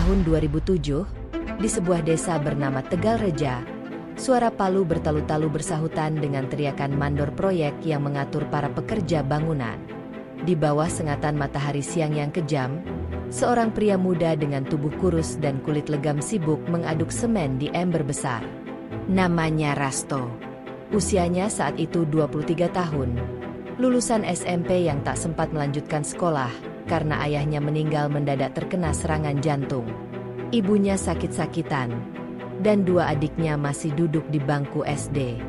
tahun 2007, di sebuah desa bernama Tegalreja, suara palu bertalu-talu bersahutan dengan teriakan mandor proyek yang mengatur para pekerja bangunan. Di bawah sengatan matahari siang yang kejam, seorang pria muda dengan tubuh kurus dan kulit legam sibuk mengaduk semen di ember besar. Namanya Rasto. Usianya saat itu 23 tahun. Lulusan SMP yang tak sempat melanjutkan sekolah karena ayahnya meninggal mendadak terkena serangan jantung. Ibunya sakit-sakitan, dan dua adiknya masih duduk di bangku SD.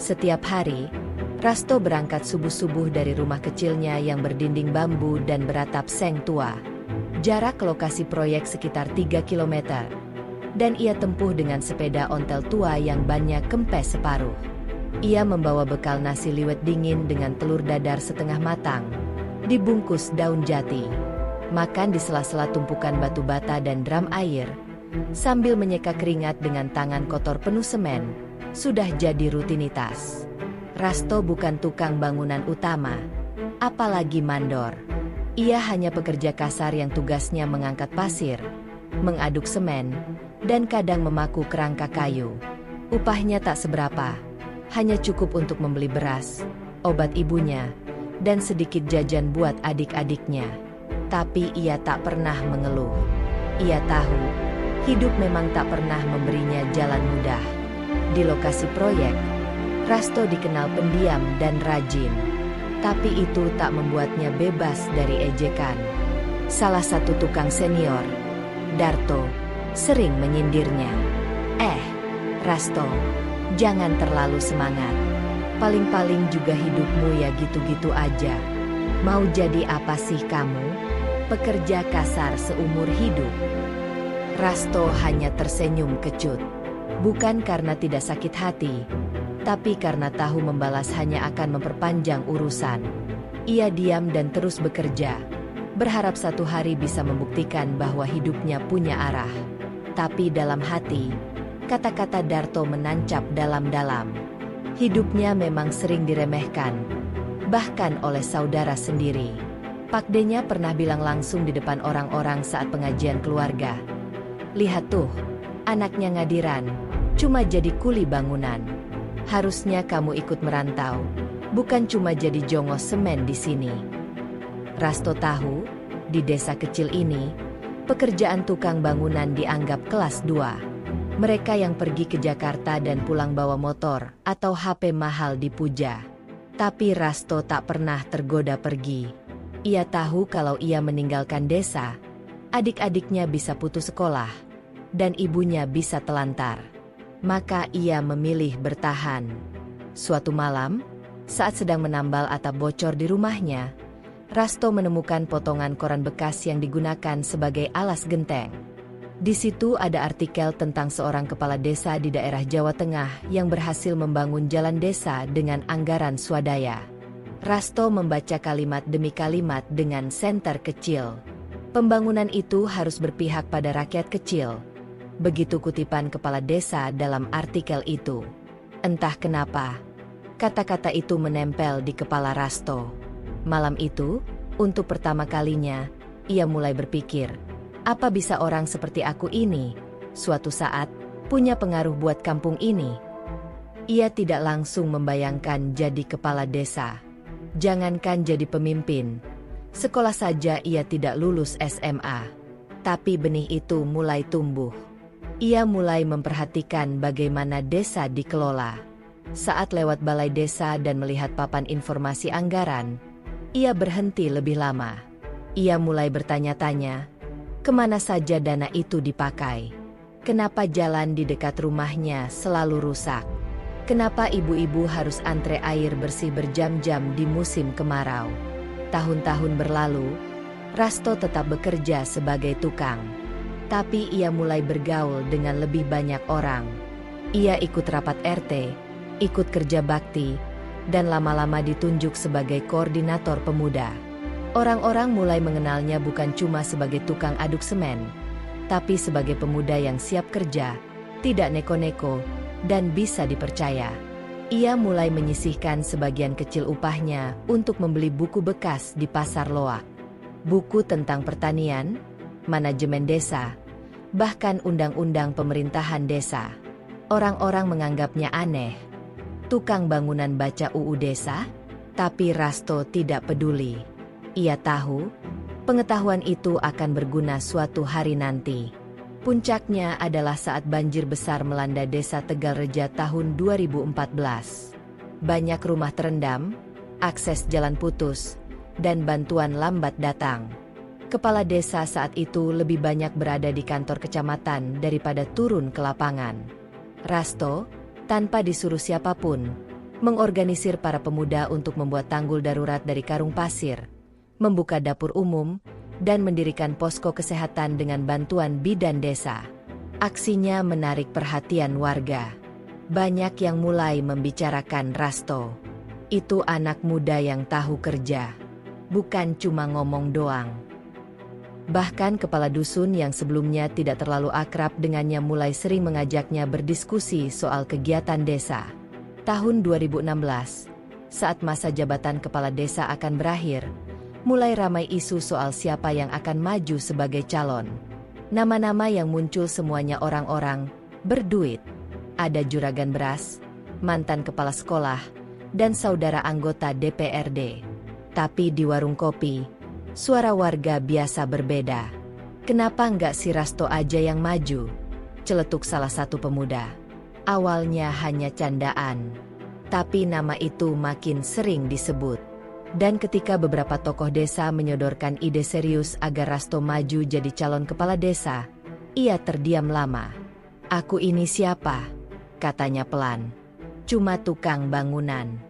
Setiap hari, Rasto berangkat subuh-subuh dari rumah kecilnya yang berdinding bambu dan beratap seng tua. Jarak ke lokasi proyek sekitar 3 km. Dan ia tempuh dengan sepeda ontel tua yang bannya kempes separuh. Ia membawa bekal nasi liwet dingin dengan telur dadar setengah matang, dibungkus daun jati. Makan di sela-sela tumpukan batu bata dan dram air, sambil menyeka keringat dengan tangan kotor penuh semen, sudah jadi rutinitas. Rasto bukan tukang bangunan utama, apalagi mandor. Ia hanya pekerja kasar yang tugasnya mengangkat pasir, mengaduk semen, dan kadang memaku kerangka kayu. Upahnya tak seberapa, hanya cukup untuk membeli beras, obat ibunya, dan sedikit jajan buat adik-adiknya. Tapi ia tak pernah mengeluh. Ia tahu, hidup memang tak pernah memberinya jalan mudah. Di lokasi proyek, Rasto dikenal pendiam dan rajin. Tapi itu tak membuatnya bebas dari ejekan. Salah satu tukang senior, Darto, sering menyindirnya. Rasto, jangan terlalu semangat. Paling-paling juga hidupmu ya gitu-gitu aja. Mau jadi apa sih kamu? Pekerja kasar seumur hidup. Rasto hanya tersenyum kecut. Bukan karena tidak sakit hati, tapi karena tahu membalas hanya akan memperpanjang urusan. Ia diam dan terus bekerja, berharap satu hari bisa membuktikan bahwa hidupnya punya arah. Tapi dalam hati, kata-kata Darto menancap dalam-dalam. Hidupnya memang sering diremehkan, bahkan oleh saudara sendiri. Pakdenya pernah bilang langsung di depan orang-orang saat pengajian keluarga. Lihat tuh, anaknya ngadiran, cuma jadi kuli bangunan. Harusnya kamu ikut merantau, bukan cuma jadi jongos semen di sini. Rasto tahu, di desa kecil ini, pekerjaan tukang bangunan dianggap kelas 2. Mereka yang pergi ke Jakarta dan pulang bawa motor atau HP mahal dipuja. Tapi Rasto tak pernah tergoda pergi. Ia tahu kalau ia meninggalkan desa, adik-adiknya bisa putus sekolah, dan ibunya bisa telantar. Maka ia memilih bertahan. Suatu malam, saat sedang menambal atap bocor di rumahnya, Rasto menemukan potongan koran bekas yang digunakan sebagai alas genteng. Di situ ada artikel tentang seorang kepala desa di daerah Jawa Tengah yang berhasil membangun jalan desa dengan anggaran swadaya. Rasto membaca kalimat demi kalimat dengan senter kecil. Pembangunan itu harus berpihak pada rakyat kecil. Begitu kutipan kepala desa dalam artikel itu. Entah kenapa, kata-kata itu menempel di kepala Rasto. Malam itu, untuk pertama kalinya, ia mulai berpikir, apa bisa orang seperti aku ini, suatu saat, punya pengaruh buat kampung ini? Ia tidak langsung membayangkan jadi kepala desa. Jangankan jadi pemimpin, sekolah saja ia tidak lulus SMA. Tapi benih itu mulai tumbuh. Ia mulai memperhatikan bagaimana desa dikelola. Saat lewat balai desa dan melihat papan informasi anggaran, ia berhenti lebih lama. Ia mulai bertanya-tanya, kemana saja dana itu dipakai? Kenapa jalan di dekat rumahnya selalu rusak? Kenapa ibu-ibu harus antre air bersih berjam-jam di musim kemarau? Tahun-tahun berlalu, Rasto tetap bekerja sebagai tukang. Tapi ia mulai bergaul dengan lebih banyak orang. Ia ikut rapat RT, ikut kerja bakti, dan lama-lama ditunjuk sebagai koordinator pemuda. Orang-orang mulai mengenalnya bukan cuma sebagai tukang aduk semen, tapi sebagai pemuda yang siap kerja, tidak neko-neko, dan bisa dipercaya. Ia mulai menyisihkan sebagian kecil upahnya untuk membeli buku bekas di pasar loak. Buku tentang pertanian, manajemen desa, bahkan undang-undang pemerintahan desa. Orang-orang menganggapnya aneh. Tukang bangunan baca UU desa? Tapi Rasto tidak peduli. Ia tahu, pengetahuan itu akan berguna suatu hari nanti. Puncaknya adalah saat banjir besar melanda desa Tegalreja tahun 2014. Banyak rumah terendam, akses jalan putus, dan bantuan lambat datang. Kepala desa saat itu lebih banyak berada di kantor kecamatan daripada turun ke lapangan. Rasto, tanpa disuruh siapapun, mengorganisir para pemuda untuk membuat tanggul darurat dari karung pasir, membuka dapur umum, dan mendirikan posko kesehatan dengan bantuan bidan desa. Aksinya menarik perhatian warga. Banyak yang mulai membicarakan Rasto. Itu anak muda yang tahu kerja, bukan cuma ngomong doang. Bahkan kepala dusun yang sebelumnya tidak terlalu akrab dengannya mulai sering mengajaknya berdiskusi soal kegiatan desa. Tahun 2016, saat masa jabatan kepala desa akan berakhir, mulai ramai isu soal siapa yang akan maju sebagai calon. Nama-nama yang muncul semuanya orang-orang berduit. Ada juragan beras, mantan kepala sekolah, dan saudara anggota DPRD. Tapi di warung kopi, suara warga biasa berbeda. Kenapa nggak si Rasto aja yang maju? Celetuk salah satu pemuda. Awalnya hanya candaan, tapi nama itu makin sering disebut. Dan ketika beberapa tokoh desa menyodorkan ide serius agar Rasto maju jadi calon kepala desa, ia terdiam lama. "Aku ini siapa?" katanya pelan. "Cuma tukang bangunan."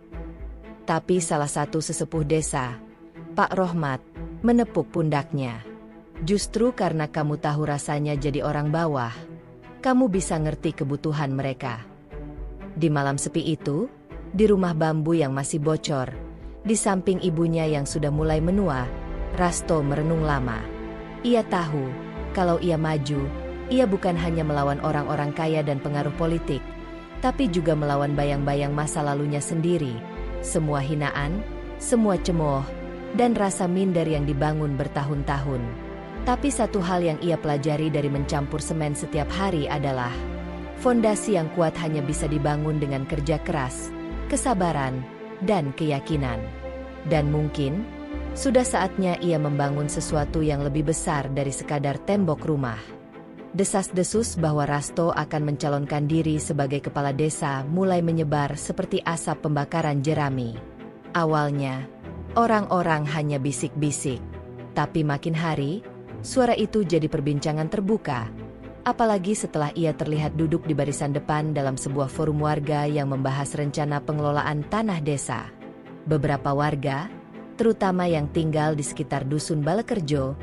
Tapi salah satu sesepuh desa, Pak Rohmat, menepuk pundaknya. "Justru karena kamu tahu rasanya jadi orang bawah, kamu bisa ngerti kebutuhan mereka." Di malam sepi itu, di rumah bambu yang masih bocor, di samping ibunya yang sudah mulai menua, Rasto merenung lama. Ia tahu, kalau ia maju, ia bukan hanya melawan orang-orang kaya dan pengaruh politik, tapi juga melawan bayang-bayang masa lalunya sendiri. Semua hinaan, semua cemooh, dan rasa minder yang dibangun bertahun-tahun. Tapi satu hal yang ia pelajari dari mencampur semen setiap hari adalah, fondasi yang kuat hanya bisa dibangun dengan kerja keras, kesabaran, dan keyakinan. Dan mungkin, sudah saatnya ia membangun sesuatu yang lebih besar dari sekadar tembok rumah. Desas-desus bahwa Rasto akan mencalonkan diri sebagai kepala desa mulai menyebar seperti asap pembakaran jerami. Awalnya, orang-orang hanya bisik-bisik. Tapi makin hari, suara itu jadi perbincangan terbuka. Apalagi setelah ia terlihat duduk di barisan depan dalam sebuah forum warga yang membahas rencana pengelolaan tanah desa. Beberapa warga, terutama yang tinggal di sekitar dusun Balekerjo,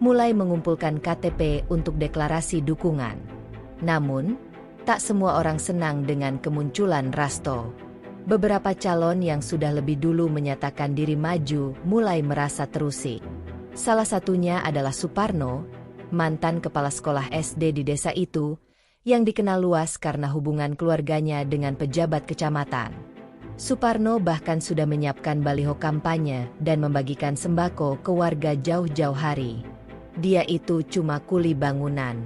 mulai mengumpulkan KTP untuk deklarasi dukungan. Namun, tak semua orang senang dengan kemunculan Rasto. Beberapa calon yang sudah lebih dulu menyatakan diri maju mulai merasa terusik. Salah satunya adalah Suparno, mantan kepala sekolah SD di desa itu, yang dikenal luas karena hubungan keluarganya dengan pejabat kecamatan. Suparno bahkan sudah menyiapkan baliho kampanye dan membagikan sembako ke warga jauh-jauh hari. Dia itu cuma kuli bangunan.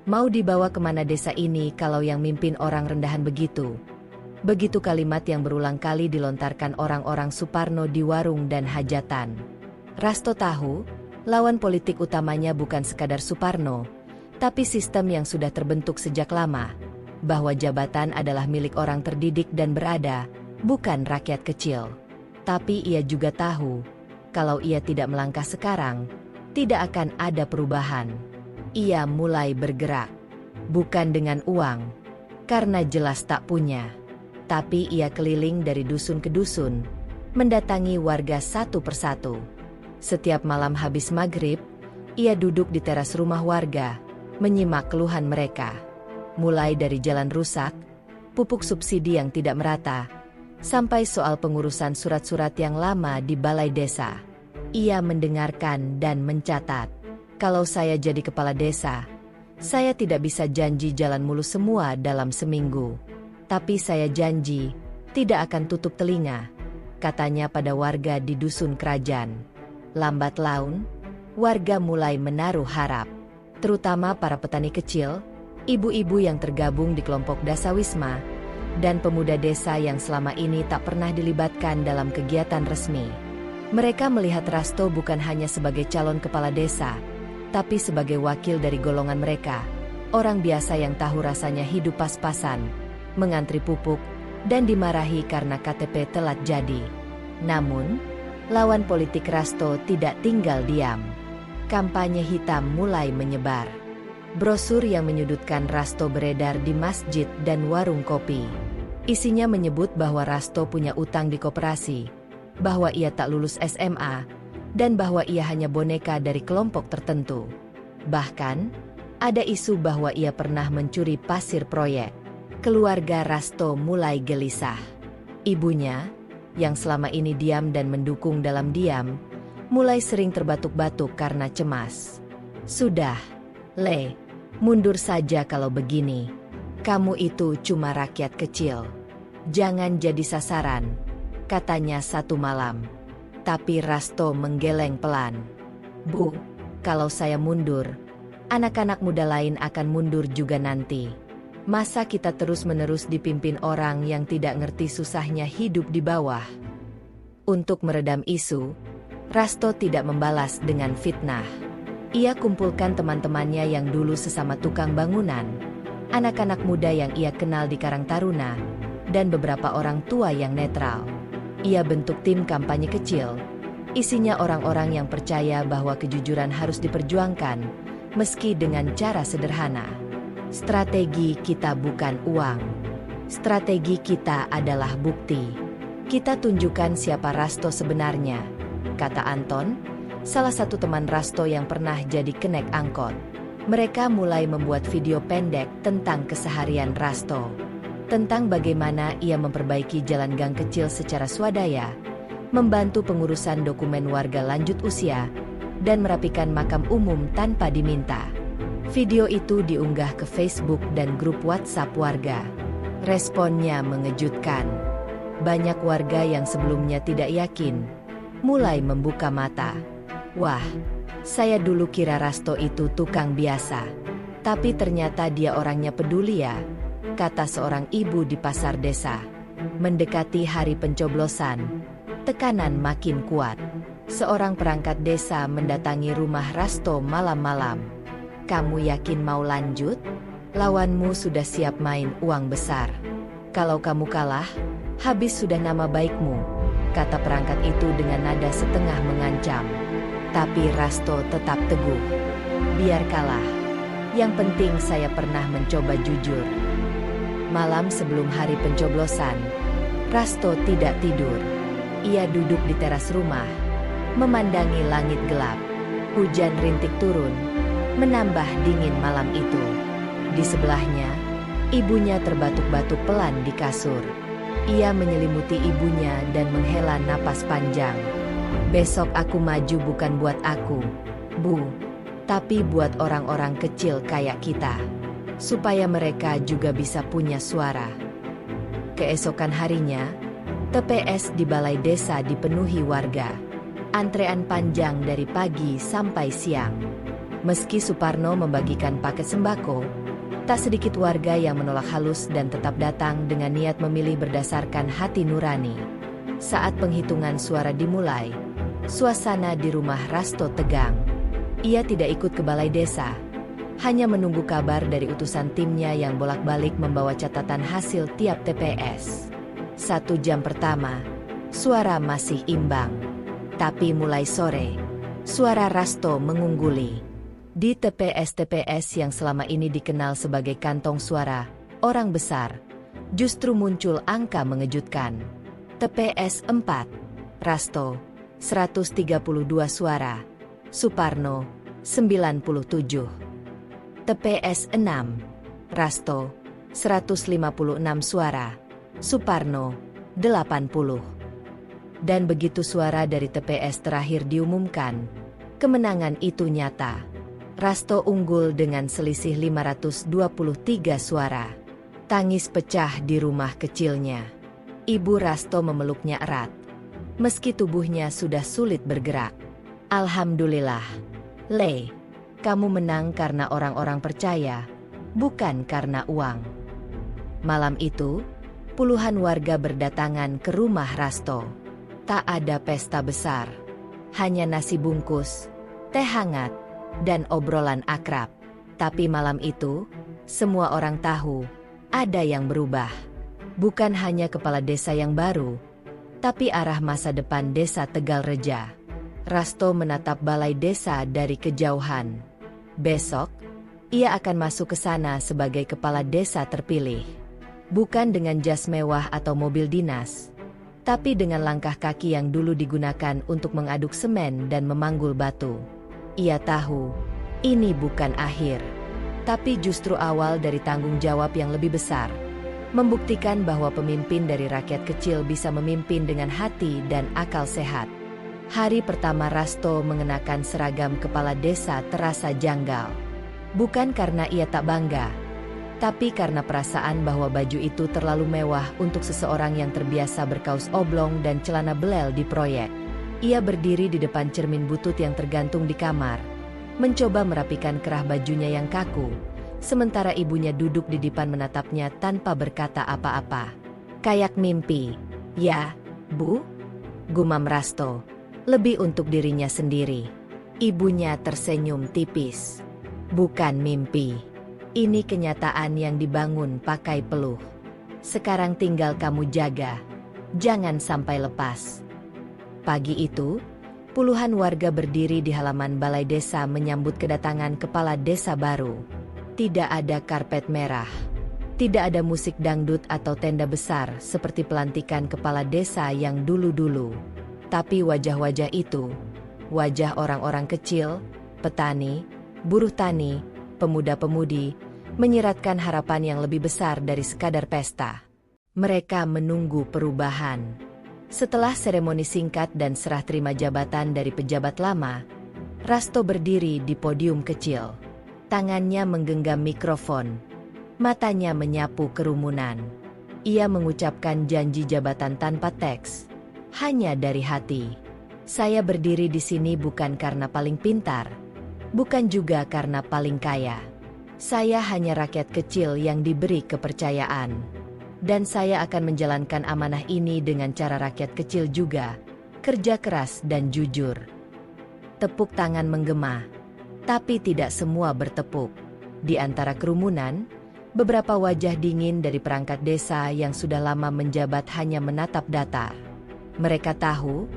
Mau dibawa kemana desa ini kalau yang mimpin orang rendahan begitu? Begitu kalimat yang berulang kali dilontarkan orang-orang Suparno di warung dan hajatan. Rasto tahu, lawan politik utamanya bukan sekadar Suparno, tapi sistem yang sudah terbentuk sejak lama, bahwa jabatan adalah milik orang terdidik dan berada, bukan rakyat kecil. Tapi ia juga tahu, kalau ia tidak melangkah sekarang, tidak akan ada perubahan. Ia mulai bergerak, bukan dengan uang, karena jelas tak punya. Tapi ia keliling dari dusun ke dusun, mendatangi warga satu persatu. Setiap malam habis maghrib, ia duduk di teras rumah warga, menyimak keluhan mereka. Mulai dari jalan rusak, pupuk subsidi yang tidak merata, sampai soal pengurusan surat-surat yang lama di balai desa. Ia mendengarkan dan mencatat. Kalau saya jadi kepala desa, saya tidak bisa janji jalan mulus semua dalam seminggu. Tapi saya janji, tidak akan tutup telinga, katanya pada warga di dusun kerajaan. Lambat laun, warga mulai menaruh harap. terutama para petani kecil, ibu-ibu yang tergabung di kelompok Dasawisma, dan pemuda desa yang selama ini tak pernah dilibatkan dalam kegiatan resmi. Mereka melihat Rasto bukan hanya sebagai calon kepala desa, tapi sebagai wakil dari golongan mereka, orang biasa yang tahu rasanya hidup pas-pasan, mengantri pupuk, dan dimarahi karena KTP telat jadi. Namun, lawan politik Rasto tidak tinggal diam. Kampanye hitam mulai menyebar. Brosur yang menyudutkan Rasto beredar di masjid dan warung kopi. Isinya menyebut bahwa Rasto punya utang di koperasi, bahwa ia tak lulus SMA, dan bahwa ia hanya boneka dari kelompok tertentu. Bahkan, ada isu bahwa ia pernah mencuri pasir proyek. Keluarga Rasto mulai gelisah. Ibunya, yang selama ini diam dan mendukung dalam diam, mulai sering terbatuk-batuk karena cemas. "Sudah, Le, mundur saja kalau begini. Kamu itu cuma rakyat kecil. Jangan jadi sasaran," katanya satu malam. Tapi Rasto menggeleng pelan. "Bu, kalau saya mundur, anak-anak muda lain akan mundur juga nanti. Masa kita terus-menerus dipimpin orang yang tidak ngerti susahnya hidup di bawah?" Untuk meredam isu, Rasto tidak membalas dengan fitnah. Ia kumpulkan teman-temannya yang dulu sesama tukang bangunan, anak-anak muda yang ia kenal di Karang Taruna, dan beberapa orang tua yang netral. Ia bentuk tim kampanye kecil. Isinya orang-orang yang percaya bahwa kejujuran harus diperjuangkan, meski dengan cara sederhana. "Strategi kita bukan uang. Strategi kita adalah bukti. Kita tunjukkan siapa Rasto sebenarnya," kata Anton, salah satu teman Rasto yang pernah jadi kenek angkot. Mereka mulai membuat video pendek tentang keseharian Rasto. Tentang bagaimana ia memperbaiki jalan gang kecil secara swadaya, membantu pengurusan dokumen warga lanjut usia, dan merapikan makam umum tanpa diminta. Video itu diunggah ke Facebook dan grup WhatsApp warga. Responnya mengejutkan. Banyak warga yang sebelumnya tidak yakin, mulai membuka mata. "Wah, saya dulu kira Rasto itu tukang biasa. Tapi ternyata dia orangnya peduli ya," kata seorang ibu di pasar desa. Mendekati hari pencoblosan, tekanan makin kuat. Seorang perangkat desa mendatangi rumah Rasto malam-malam. "Kamu yakin mau lanjut? Lawanmu sudah siap main uang besar. Kalau kamu kalah, habis sudah nama baikmu," kata perangkat itu dengan nada setengah mengancam. Tapi Rasto tetap teguh. "Biar kalah. Yang penting saya pernah mencoba jujur." Malam sebelum hari pencoblosan, Rasto tidak tidur. Ia duduk di teras rumah, memandangi langit gelap. Hujan rintik turun, menambah dingin malam itu. Di sebelahnya, ibunya terbatuk-batuk pelan di kasur. Ia menyelimuti ibunya dan menghela napas panjang. "Besok aku maju bukan buat aku, Bu, tapi buat orang-orang kecil kayak kita. Supaya mereka juga bisa punya suara." Keesokan harinya, TPS di balai desa dipenuhi warga. Antrean panjang dari pagi sampai siang. Meski Suparno membagikan paket sembako, tak sedikit warga yang menolak halus dan tetap datang dengan niat memilih berdasarkan hati nurani. Saat penghitungan suara dimulai, suasana di rumah Rasto tegang. Ia tidak ikut ke balai desa, hanya menunggu kabar dari utusan timnya yang bolak-balik membawa catatan hasil tiap TPS. 1 jam pertama, suara masih imbang. Tapi mulai sore, suara Rasto mengungguli. Di TPS-TPS yang selama ini dikenal sebagai kantong suara orang besar, justru muncul angka mengejutkan. TPS 4, Rasto, 132 suara, Suparno, 97. TPS 6, Rasto, 156 suara, Suparno, 80. Dan begitu suara dari TPS terakhir diumumkan, kemenangan itu nyata. Rasto unggul dengan selisih 523 suara. Tangis pecah di rumah kecilnya. Ibu Rasto memeluknya erat. Meski tubuhnya sudah sulit bergerak. "Alhamdulillah, Le. Kamu menang karena orang-orang percaya, bukan karena uang. Malam itu, puluhan warga berdatangan ke rumah Rasto. Tak ada pesta besar, hanya nasi bungkus, teh hangat, dan obrolan akrab. Tapi malam itu, semua orang tahu, ada yang berubah. Bukan hanya kepala desa yang baru, tapi arah masa depan desa Tegalreja. Rasto menatap balai desa dari kejauhan. Besok, ia akan masuk ke sana sebagai kepala desa terpilih. Bukan dengan jas mewah atau mobil dinas, tapi dengan langkah kaki yang dulu digunakan untuk mengaduk semen dan memanggul batu. Ia tahu, ini bukan akhir, tapi justru awal dari tanggung jawab yang lebih besar. Membuktikan bahwa pemimpin dari rakyat kecil bisa memimpin dengan hati dan akal sehat. Hari pertama Rasto mengenakan seragam kepala desa terasa janggal. Bukan karena ia tak bangga, tapi karena perasaan bahwa baju itu terlalu mewah untuk seseorang yang terbiasa berkaus oblong dan celana belel di proyek. Ia berdiri di depan cermin butut yang tergantung di kamar, mencoba merapikan kerah bajunya yang kaku, sementara ibunya duduk di depan menatapnya tanpa berkata apa-apa. Kayak mimpi. Ya, Bu? Gumam Rasto. Lebih untuk dirinya sendiri. Ibunya tersenyum tipis. Bukan mimpi. Ini kenyataan yang dibangun pakai peluh. Sekarang tinggal kamu jaga. Jangan sampai lepas. Pagi itu, puluhan warga berdiri di halaman balai desa menyambut kedatangan kepala desa baru. Tidak ada karpet merah. Tidak ada musik dangdut atau tenda besar seperti pelantikan kepala desa yang dulu-dulu. Tapi wajah-wajah itu, wajah orang-orang kecil, petani, buruh tani, pemuda-pemudi, menyiratkan harapan yang lebih besar dari sekadar pesta. Mereka menunggu perubahan. Setelah seremoni singkat dan serah terima jabatan dari pejabat lama, Rasto berdiri di podium kecil. Tangannya menggenggam mikrofon. Matanya menyapu kerumunan. Ia mengucapkan janji jabatan tanpa teks. Hanya dari hati. Saya berdiri di sini bukan karena paling pintar. Bukan juga karena paling kaya. Saya hanya rakyat kecil yang diberi kepercayaan. Dan saya akan menjalankan amanah ini dengan cara rakyat kecil juga. Kerja keras dan jujur. Tepuk tangan menggema. Tapi tidak semua bertepuk. Di antara kerumunan, beberapa wajah dingin dari perangkat desa yang sudah lama menjabat hanya menatap datar. Mereka tahu,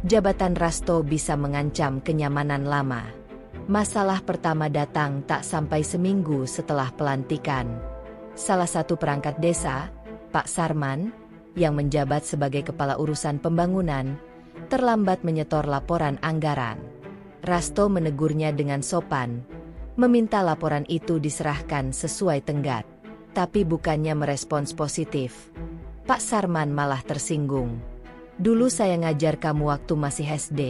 jabatan Rasto bisa mengancam kenyamanan lama. Masalah pertama datang tak sampai seminggu setelah pelantikan. Salah satu perangkat desa, Pak Sarman, yang menjabat sebagai kepala urusan pembangunan, terlambat menyetor laporan anggaran. Rasto menegurnya dengan sopan, meminta laporan itu diserahkan sesuai tenggat. Tapi bukannya merespons positif. Pak Sarman malah tersinggung. Dulu saya ngajar kamu waktu masih SD.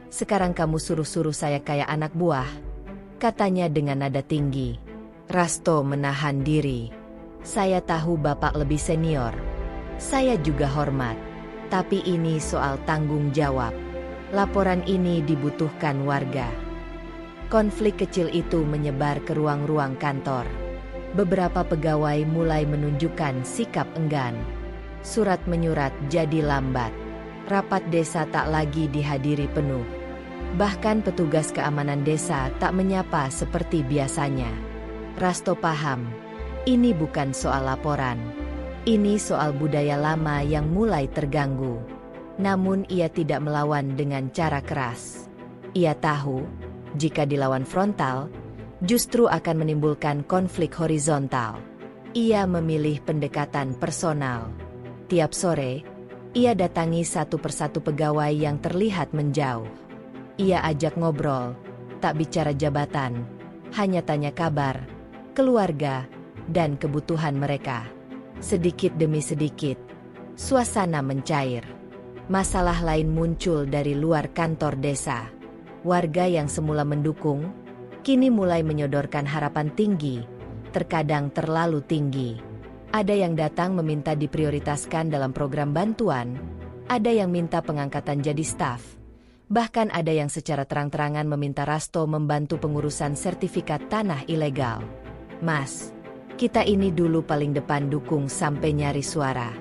Sekarang kamu suruh-suruh saya kayak anak buah. Katanya dengan nada tinggi. Rasto menahan diri. Saya tahu Bapak lebih senior. Saya juga hormat. Tapi ini soal tanggung jawab. Laporan ini dibutuhkan warga. Konflik kecil itu menyebar ke ruang-ruang kantor. Beberapa pegawai mulai menunjukkan sikap enggan. Surat menyurat jadi lambat. Rapat desa tak lagi dihadiri penuh. Bahkan petugas keamanan desa tak menyapa seperti biasanya. Rasto paham, ini bukan soal laporan. Ini soal budaya lama yang mulai terganggu. Namun ia tidak melawan dengan cara keras. Ia tahu, jika dilawan frontal, justru akan menimbulkan konflik horizontal. Ia memilih pendekatan personal. Tiap sore, ia datangi satu persatu pegawai yang terlihat menjauh. Ia ajak ngobrol, tak bicara jabatan, hanya tanya kabar, keluarga, dan kebutuhan mereka. Sedikit demi sedikit, suasana mencair. Masalah lain muncul dari luar kantor desa. Warga yang semula mendukung, kini mulai menyodorkan harapan tinggi, terkadang terlalu tinggi. Ada yang datang meminta diprioritaskan dalam program bantuan, ada yang minta pengangkatan jadi staf. Bahkan ada yang secara terang-terangan meminta Rasto membantu pengurusan sertifikat tanah ilegal. Mas, kita ini dulu paling depan dukung sampai nyari suara.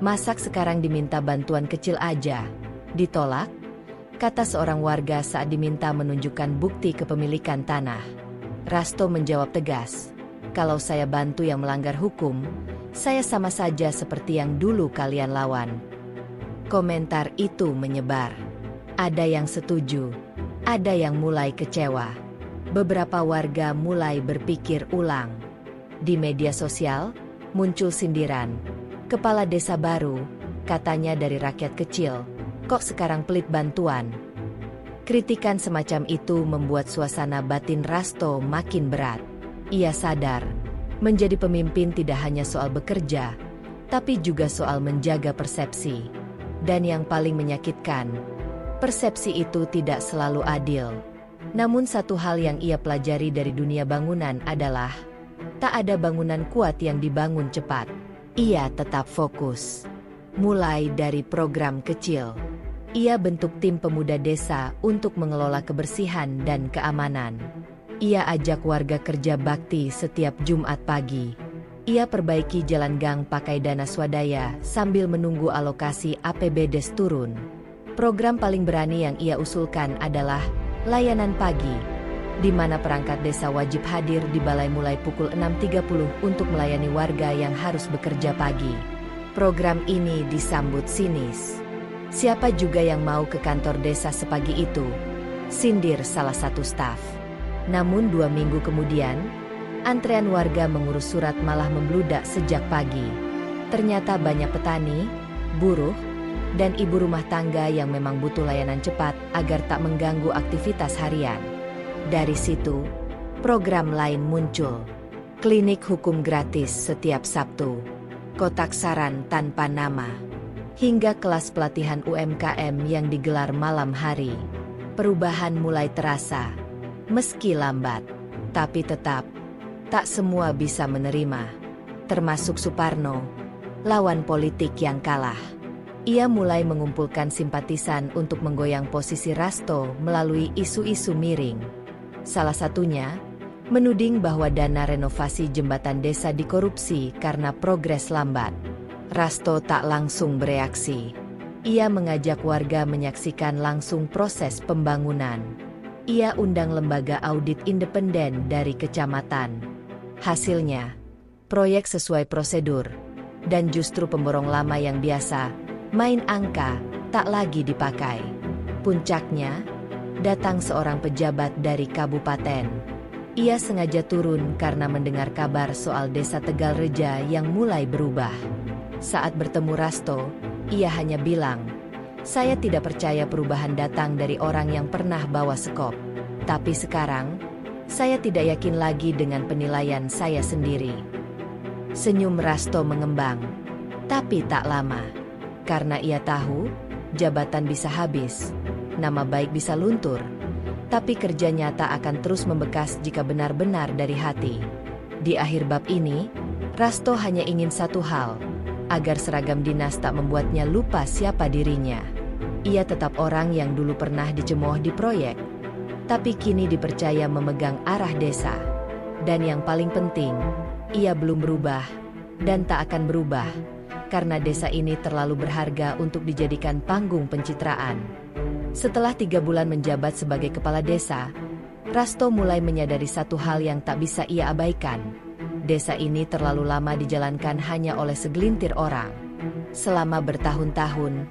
Masak sekarang diminta bantuan kecil aja. Ditolak? Kata seorang warga saat diminta menunjukkan bukti kepemilikan tanah. Rasto menjawab tegas, kalau saya bantu yang melanggar hukum, saya sama saja seperti yang dulu kalian lawan. Komentar itu menyebar. Ada yang setuju, ada yang mulai kecewa. Beberapa warga mulai berpikir ulang. Di media sosial, muncul sindiran. Kepala desa baru, katanya dari rakyat kecil, kok sekarang pelit bantuan? Kritikan semacam itu membuat suasana batin Rasto makin berat. Ia sadar, menjadi pemimpin tidak hanya soal bekerja, tapi juga soal menjaga persepsi. Dan yang paling menyakitkan, persepsi itu tidak selalu adil. Namun satu hal yang ia pelajari dari dunia bangunan adalah, tak ada bangunan kuat yang dibangun cepat. Ia tetap fokus. Mulai dari program kecil. Ia bentuk tim pemuda desa untuk mengelola kebersihan dan keamanan. Ia ajak warga kerja bakti setiap Jumat pagi. Ia perbaiki jalan gang pakai dana swadaya sambil menunggu alokasi APBDes turun. Program paling berani yang ia usulkan adalah layanan pagi, di mana perangkat desa wajib hadir di balai mulai pukul 6.30 untuk melayani warga yang harus bekerja pagi. Program ini disambut sinis. Siapa juga yang mau ke kantor desa sepagi itu? Sindir salah satu staf. Namun 2 minggu kemudian, antrean warga mengurus surat malah membludak sejak pagi. Ternyata banyak petani, buruh, dan ibu rumah tangga yang memang butuh layanan cepat agar tak mengganggu aktivitas harian. Dari situ, program lain muncul. Klinik hukum gratis setiap Sabtu. Kotak saran tanpa nama. Hingga kelas pelatihan UMKM yang digelar malam hari. Perubahan mulai terasa. Meski lambat, tapi tetap, tak semua bisa menerima. Termasuk Suparno, lawan politik yang kalah. Ia mulai mengumpulkan simpatisan untuk menggoyang posisi Rasto melalui isu-isu miring. Salah satunya, menuding bahwa dana renovasi jembatan desa dikorupsi karena progres lambat. Rasto tak langsung bereaksi. Ia mengajak warga menyaksikan langsung proses pembangunan. Ia undang lembaga audit independen dari kecamatan. Hasilnya, proyek sesuai prosedur, dan justru pemborong lama yang biasa, main angka, tak lagi dipakai. Puncaknya, datang seorang pejabat dari kabupaten. Ia sengaja turun karena mendengar kabar soal desa Tegalreja yang mulai berubah. Saat bertemu Rasto, ia hanya bilang, "Saya tidak percaya perubahan datang dari orang yang pernah bawa sekop. Tapi sekarang, saya tidak yakin lagi dengan penilaian saya sendiri." Senyum Rasto mengembang, tapi tak lama. Karena ia tahu, jabatan bisa habis, nama baik bisa luntur, tapi kerja nyata akan terus membekas jika benar-benar dari hati. Di akhir bab ini, Rasto hanya ingin satu hal, agar seragam dinas tak membuatnya lupa siapa dirinya. Ia tetap orang yang dulu pernah dicemooh di proyek, tapi kini dipercaya memegang arah desa. Dan yang paling penting, ia belum berubah, dan tak akan berubah, karena desa ini terlalu berharga untuk dijadikan panggung pencitraan. Setelah 3 bulan menjabat sebagai kepala desa, Rasto mulai menyadari satu hal yang tak bisa ia abaikan. Desa ini terlalu lama dijalankan hanya oleh segelintir orang. Selama bertahun-tahun,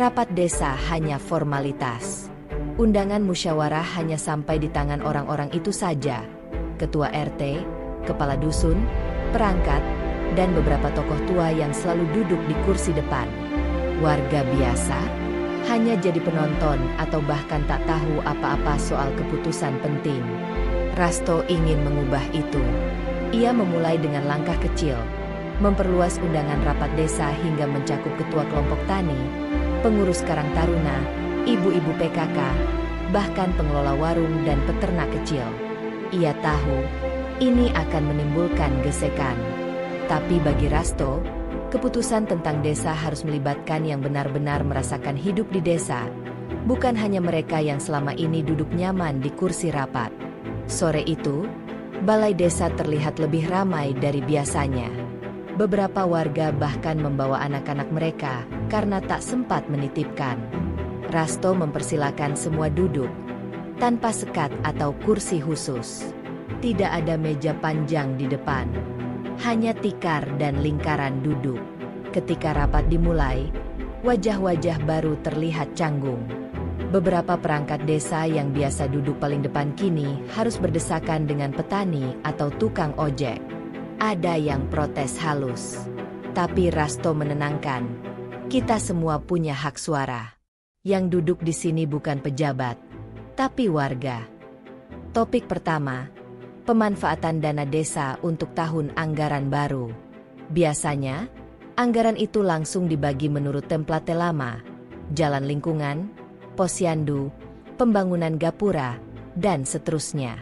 rapat desa hanya formalitas. Undangan musyawarah hanya sampai di tangan orang-orang itu saja. Ketua RT, kepala dusun, perangkat, dan beberapa tokoh tua yang selalu duduk di kursi depan. Warga biasa hanya jadi penonton atau bahkan tak tahu apa-apa soal keputusan penting. Rasto ingin mengubah itu. Ia memulai dengan langkah kecil, memperluas undangan rapat desa hingga mencakup ketua kelompok tani, pengurus Karang Taruna, ibu-ibu PKK, bahkan pengelola warung dan peternak kecil. Ia tahu, ini akan menimbulkan gesekan. Tapi bagi Rasto, keputusan tentang desa harus melibatkan yang benar-benar merasakan hidup di desa, Bukan hanya mereka yang selama ini duduk nyaman di kursi rapat. Sore itu, balai desa terlihat lebih ramai dari biasanya. Beberapa warga bahkan membawa anak-anak mereka karena tak sempat menitipkan. Rasto mempersilakan semua duduk, tanpa sekat atau kursi khusus. Tidak ada meja panjang di depan, hanya tikar dan lingkaran duduk. Ketika rapat dimulai, wajah-wajah baru terlihat canggung. Beberapa perangkat desa yang biasa duduk paling depan kini harus berdesakan dengan petani atau tukang ojek. Ada yang protes halus, tapi Rasto menenangkan. Kita semua punya hak suara. Yang duduk di sini bukan pejabat, tapi warga. Topik pertama, pemanfaatan dana desa untuk tahun anggaran baru. Biasanya, anggaran itu langsung dibagi menurut template lama, jalan lingkungan, posyandu, pembangunan gapura, dan seterusnya.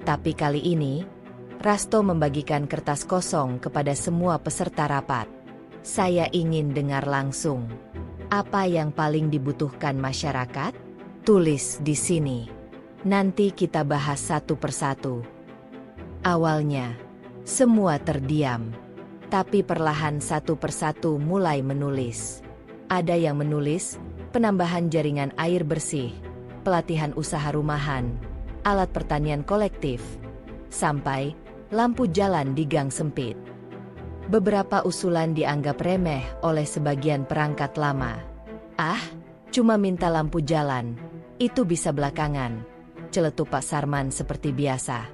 Tapi kali ini, Rasto membagikan kertas kosong kepada semua peserta rapat. Saya ingin dengar langsung. Apa yang paling dibutuhkan masyarakat? Tulis di sini. Nanti kita bahas satu persatu. Awalnya, semua terdiam. Tapi perlahan satu persatu mulai menulis. Ada yang menulis, penambahan jaringan air bersih, pelatihan usaha rumahan, alat pertanian kolektif, sampai lampu jalan di gang sempit. Beberapa usulan dianggap remeh oleh sebagian perangkat lama. Ah, cuma minta lampu jalan, itu bisa belakangan, celetuk Pak Sarman seperti biasa.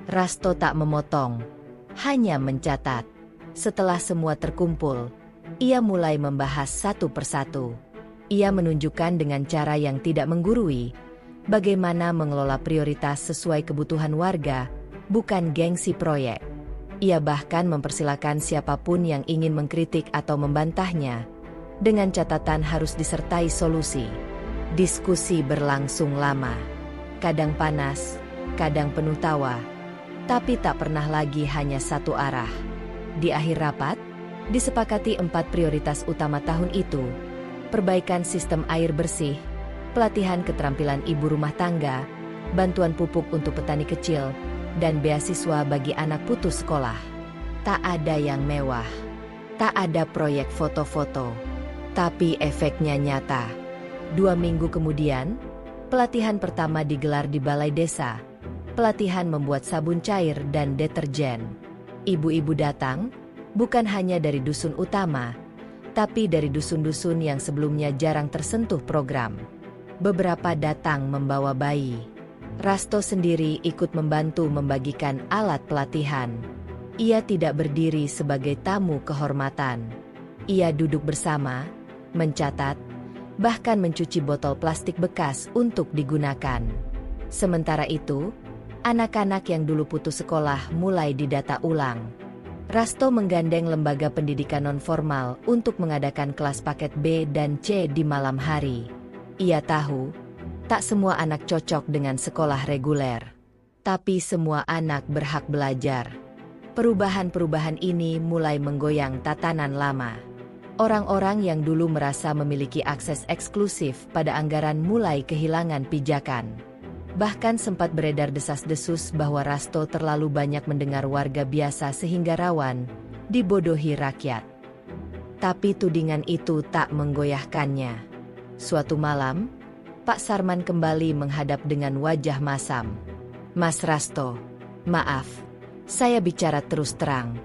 Rasto tak memotong, hanya mencatat. Setelah semua terkumpul, ia mulai membahas satu persatu. Ia menunjukkan dengan cara yang tidak menggurui, bagaimana mengelola prioritas sesuai kebutuhan warga, bukan gengsi proyek. Ia bahkan mempersilakan siapapun yang ingin mengkritik atau membantahnya, dengan catatan harus disertai solusi. Diskusi berlangsung lama, kadang panas, kadang penuh tawa, tapi tak pernah lagi hanya satu arah. Di akhir rapat, disepakati 4 prioritas utama tahun itu: perbaikan sistem air bersih, pelatihan keterampilan ibu rumah tangga, bantuan pupuk untuk petani kecil, dan beasiswa bagi anak putus sekolah. Tak ada yang mewah, tak ada proyek foto-foto, tapi efeknya nyata. 2 minggu kemudian, pelatihan pertama digelar di balai desa. Pelatihan membuat sabun cair dan deterjen. Ibu-ibu datang, bukan hanya dari dusun utama, tapi dari dusun-dusun yang sebelumnya jarang tersentuh program. Beberapa datang membawa bayi. Rasto sendiri ikut membantu membagikan alat pelatihan. Ia tidak berdiri sebagai tamu kehormatan. Ia duduk bersama, mencatat, bahkan mencuci botol plastik bekas untuk digunakan. Sementara itu, anak-anak yang dulu putus sekolah mulai didata ulang. Rasto menggandeng lembaga pendidikan nonformal untuk mengadakan kelas paket B dan C di malam hari. Ia tahu, tak semua anak cocok dengan sekolah reguler. Tapi semua anak berhak belajar. Perubahan-perubahan ini mulai menggoyang tatanan lama. Orang-orang yang dulu merasa memiliki akses eksklusif pada anggaran mulai kehilangan pijakan. Bahkan sempat beredar desas-desus bahwa Rasto terlalu banyak mendengar warga biasa sehingga rawan dibodohi rakyat. Tapi tudingan itu tak menggoyahkannya. Suatu malam, Pak Sarman kembali menghadap dengan wajah masam. Mas Rasto, maaf, saya bicara terus terang.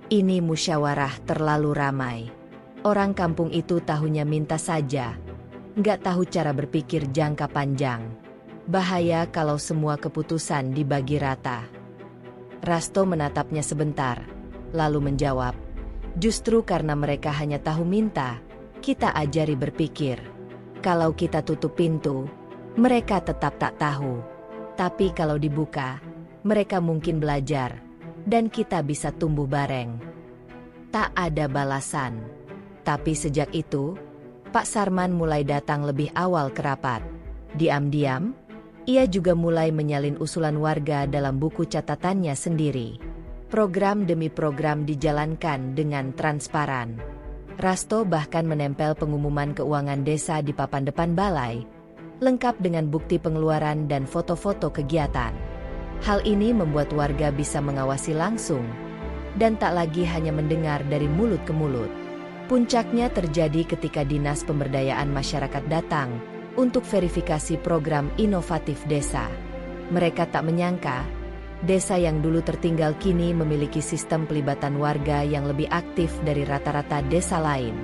Ini musyawarah terlalu ramai. Orang kampung itu tahunya minta saja, nggak tahu cara berpikir jangka panjang. Bahaya kalau semua keputusan dibagi rata. Rasto menatapnya sebentar, lalu menjawab, justru karena mereka hanya tahu minta, kita ajari berpikir. Kalau kita tutup pintu, mereka tetap tak tahu. Tapi kalau dibuka, mereka mungkin belajar, dan kita bisa tumbuh bareng. Tak ada balasan. Tapi sejak itu, Pak Sarman mulai datang lebih awal ke rapat. Diam-diam, ia juga mulai menyalin usulan warga dalam buku catatannya sendiri. Program demi program dijalankan dengan transparan. Rasto bahkan menempel pengumuman keuangan desa di papan depan balai, lengkap dengan bukti pengeluaran dan foto-foto kegiatan. Hal ini membuat warga bisa mengawasi langsung, dan tak lagi hanya mendengar dari mulut ke mulut. Puncaknya terjadi ketika Dinas Pemberdayaan Masyarakat datang untuk verifikasi program inovatif desa. Mereka tak menyangka, desa yang dulu tertinggal kini memiliki sistem pelibatan warga yang lebih aktif dari rata-rata desa lain.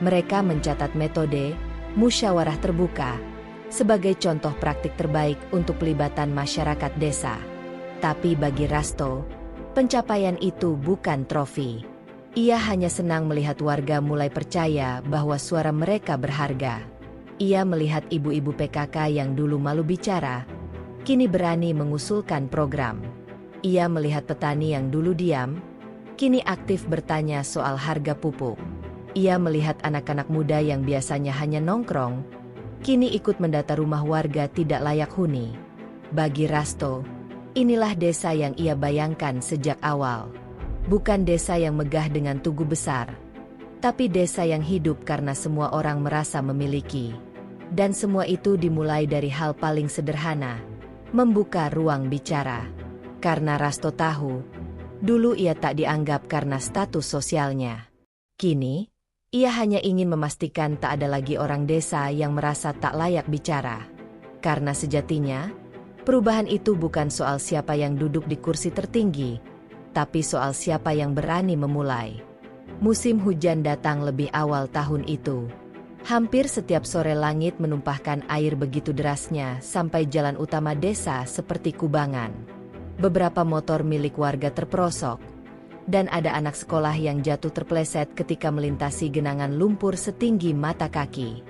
Mereka mencatat metode musyawarah terbuka sebagai contoh praktik terbaik untuk pelibatan masyarakat desa. Tapi bagi Rasto, pencapaian itu bukan trofi. Ia hanya senang melihat warga mulai percaya bahwa suara mereka berharga. Ia melihat ibu-ibu PKK yang dulu malu bicara, kini berani mengusulkan program. Ia melihat petani yang dulu diam, kini aktif bertanya soal harga pupuk. Ia melihat anak-anak muda yang biasanya hanya nongkrong, kini ikut mendata rumah warga tidak layak huni. Bagi Rasto, inilah desa yang ia bayangkan sejak awal. Bukan desa yang megah dengan tugu besar, tapi desa yang hidup karena semua orang merasa memiliki. Dan semua itu dimulai dari hal paling sederhana, membuka ruang bicara. Karena Rasto tahu, dulu ia tak dianggap karena status sosialnya. Kini, ia hanya ingin memastikan tak ada lagi orang desa yang merasa tak layak bicara. Karena sejatinya, perubahan itu bukan soal siapa yang duduk di kursi tertinggi, tapi soal siapa yang berani memulai. Musim hujan datang lebih awal tahun itu. Hampir setiap sore langit menumpahkan air begitu derasnya sampai jalan utama desa seperti kubangan. Beberapa motor milik warga terperosok, dan ada anak sekolah yang jatuh terpeleset ketika melintasi genangan lumpur setinggi mata kaki.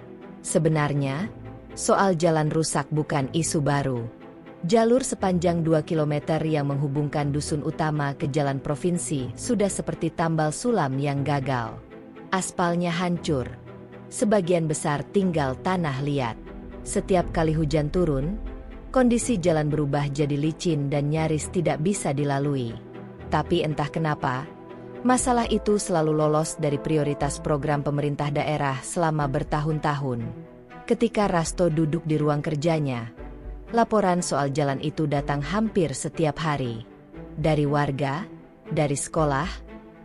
Sebenarnya, soal jalan rusak bukan isu baru. Jalur sepanjang 2 km yang menghubungkan dusun utama ke jalan provinsi sudah seperti tambal sulam yang gagal. Aspalnya hancur. Sebagian besar tinggal tanah liat. Setiap kali hujan turun, kondisi jalan berubah jadi licin dan nyaris tidak bisa dilalui. Tapi entah kenapa, masalah itu selalu lolos dari prioritas program pemerintah daerah selama bertahun-tahun. Ketika Rasto duduk di ruang kerjanya, laporan soal jalan itu datang hampir setiap hari. Dari warga, dari sekolah,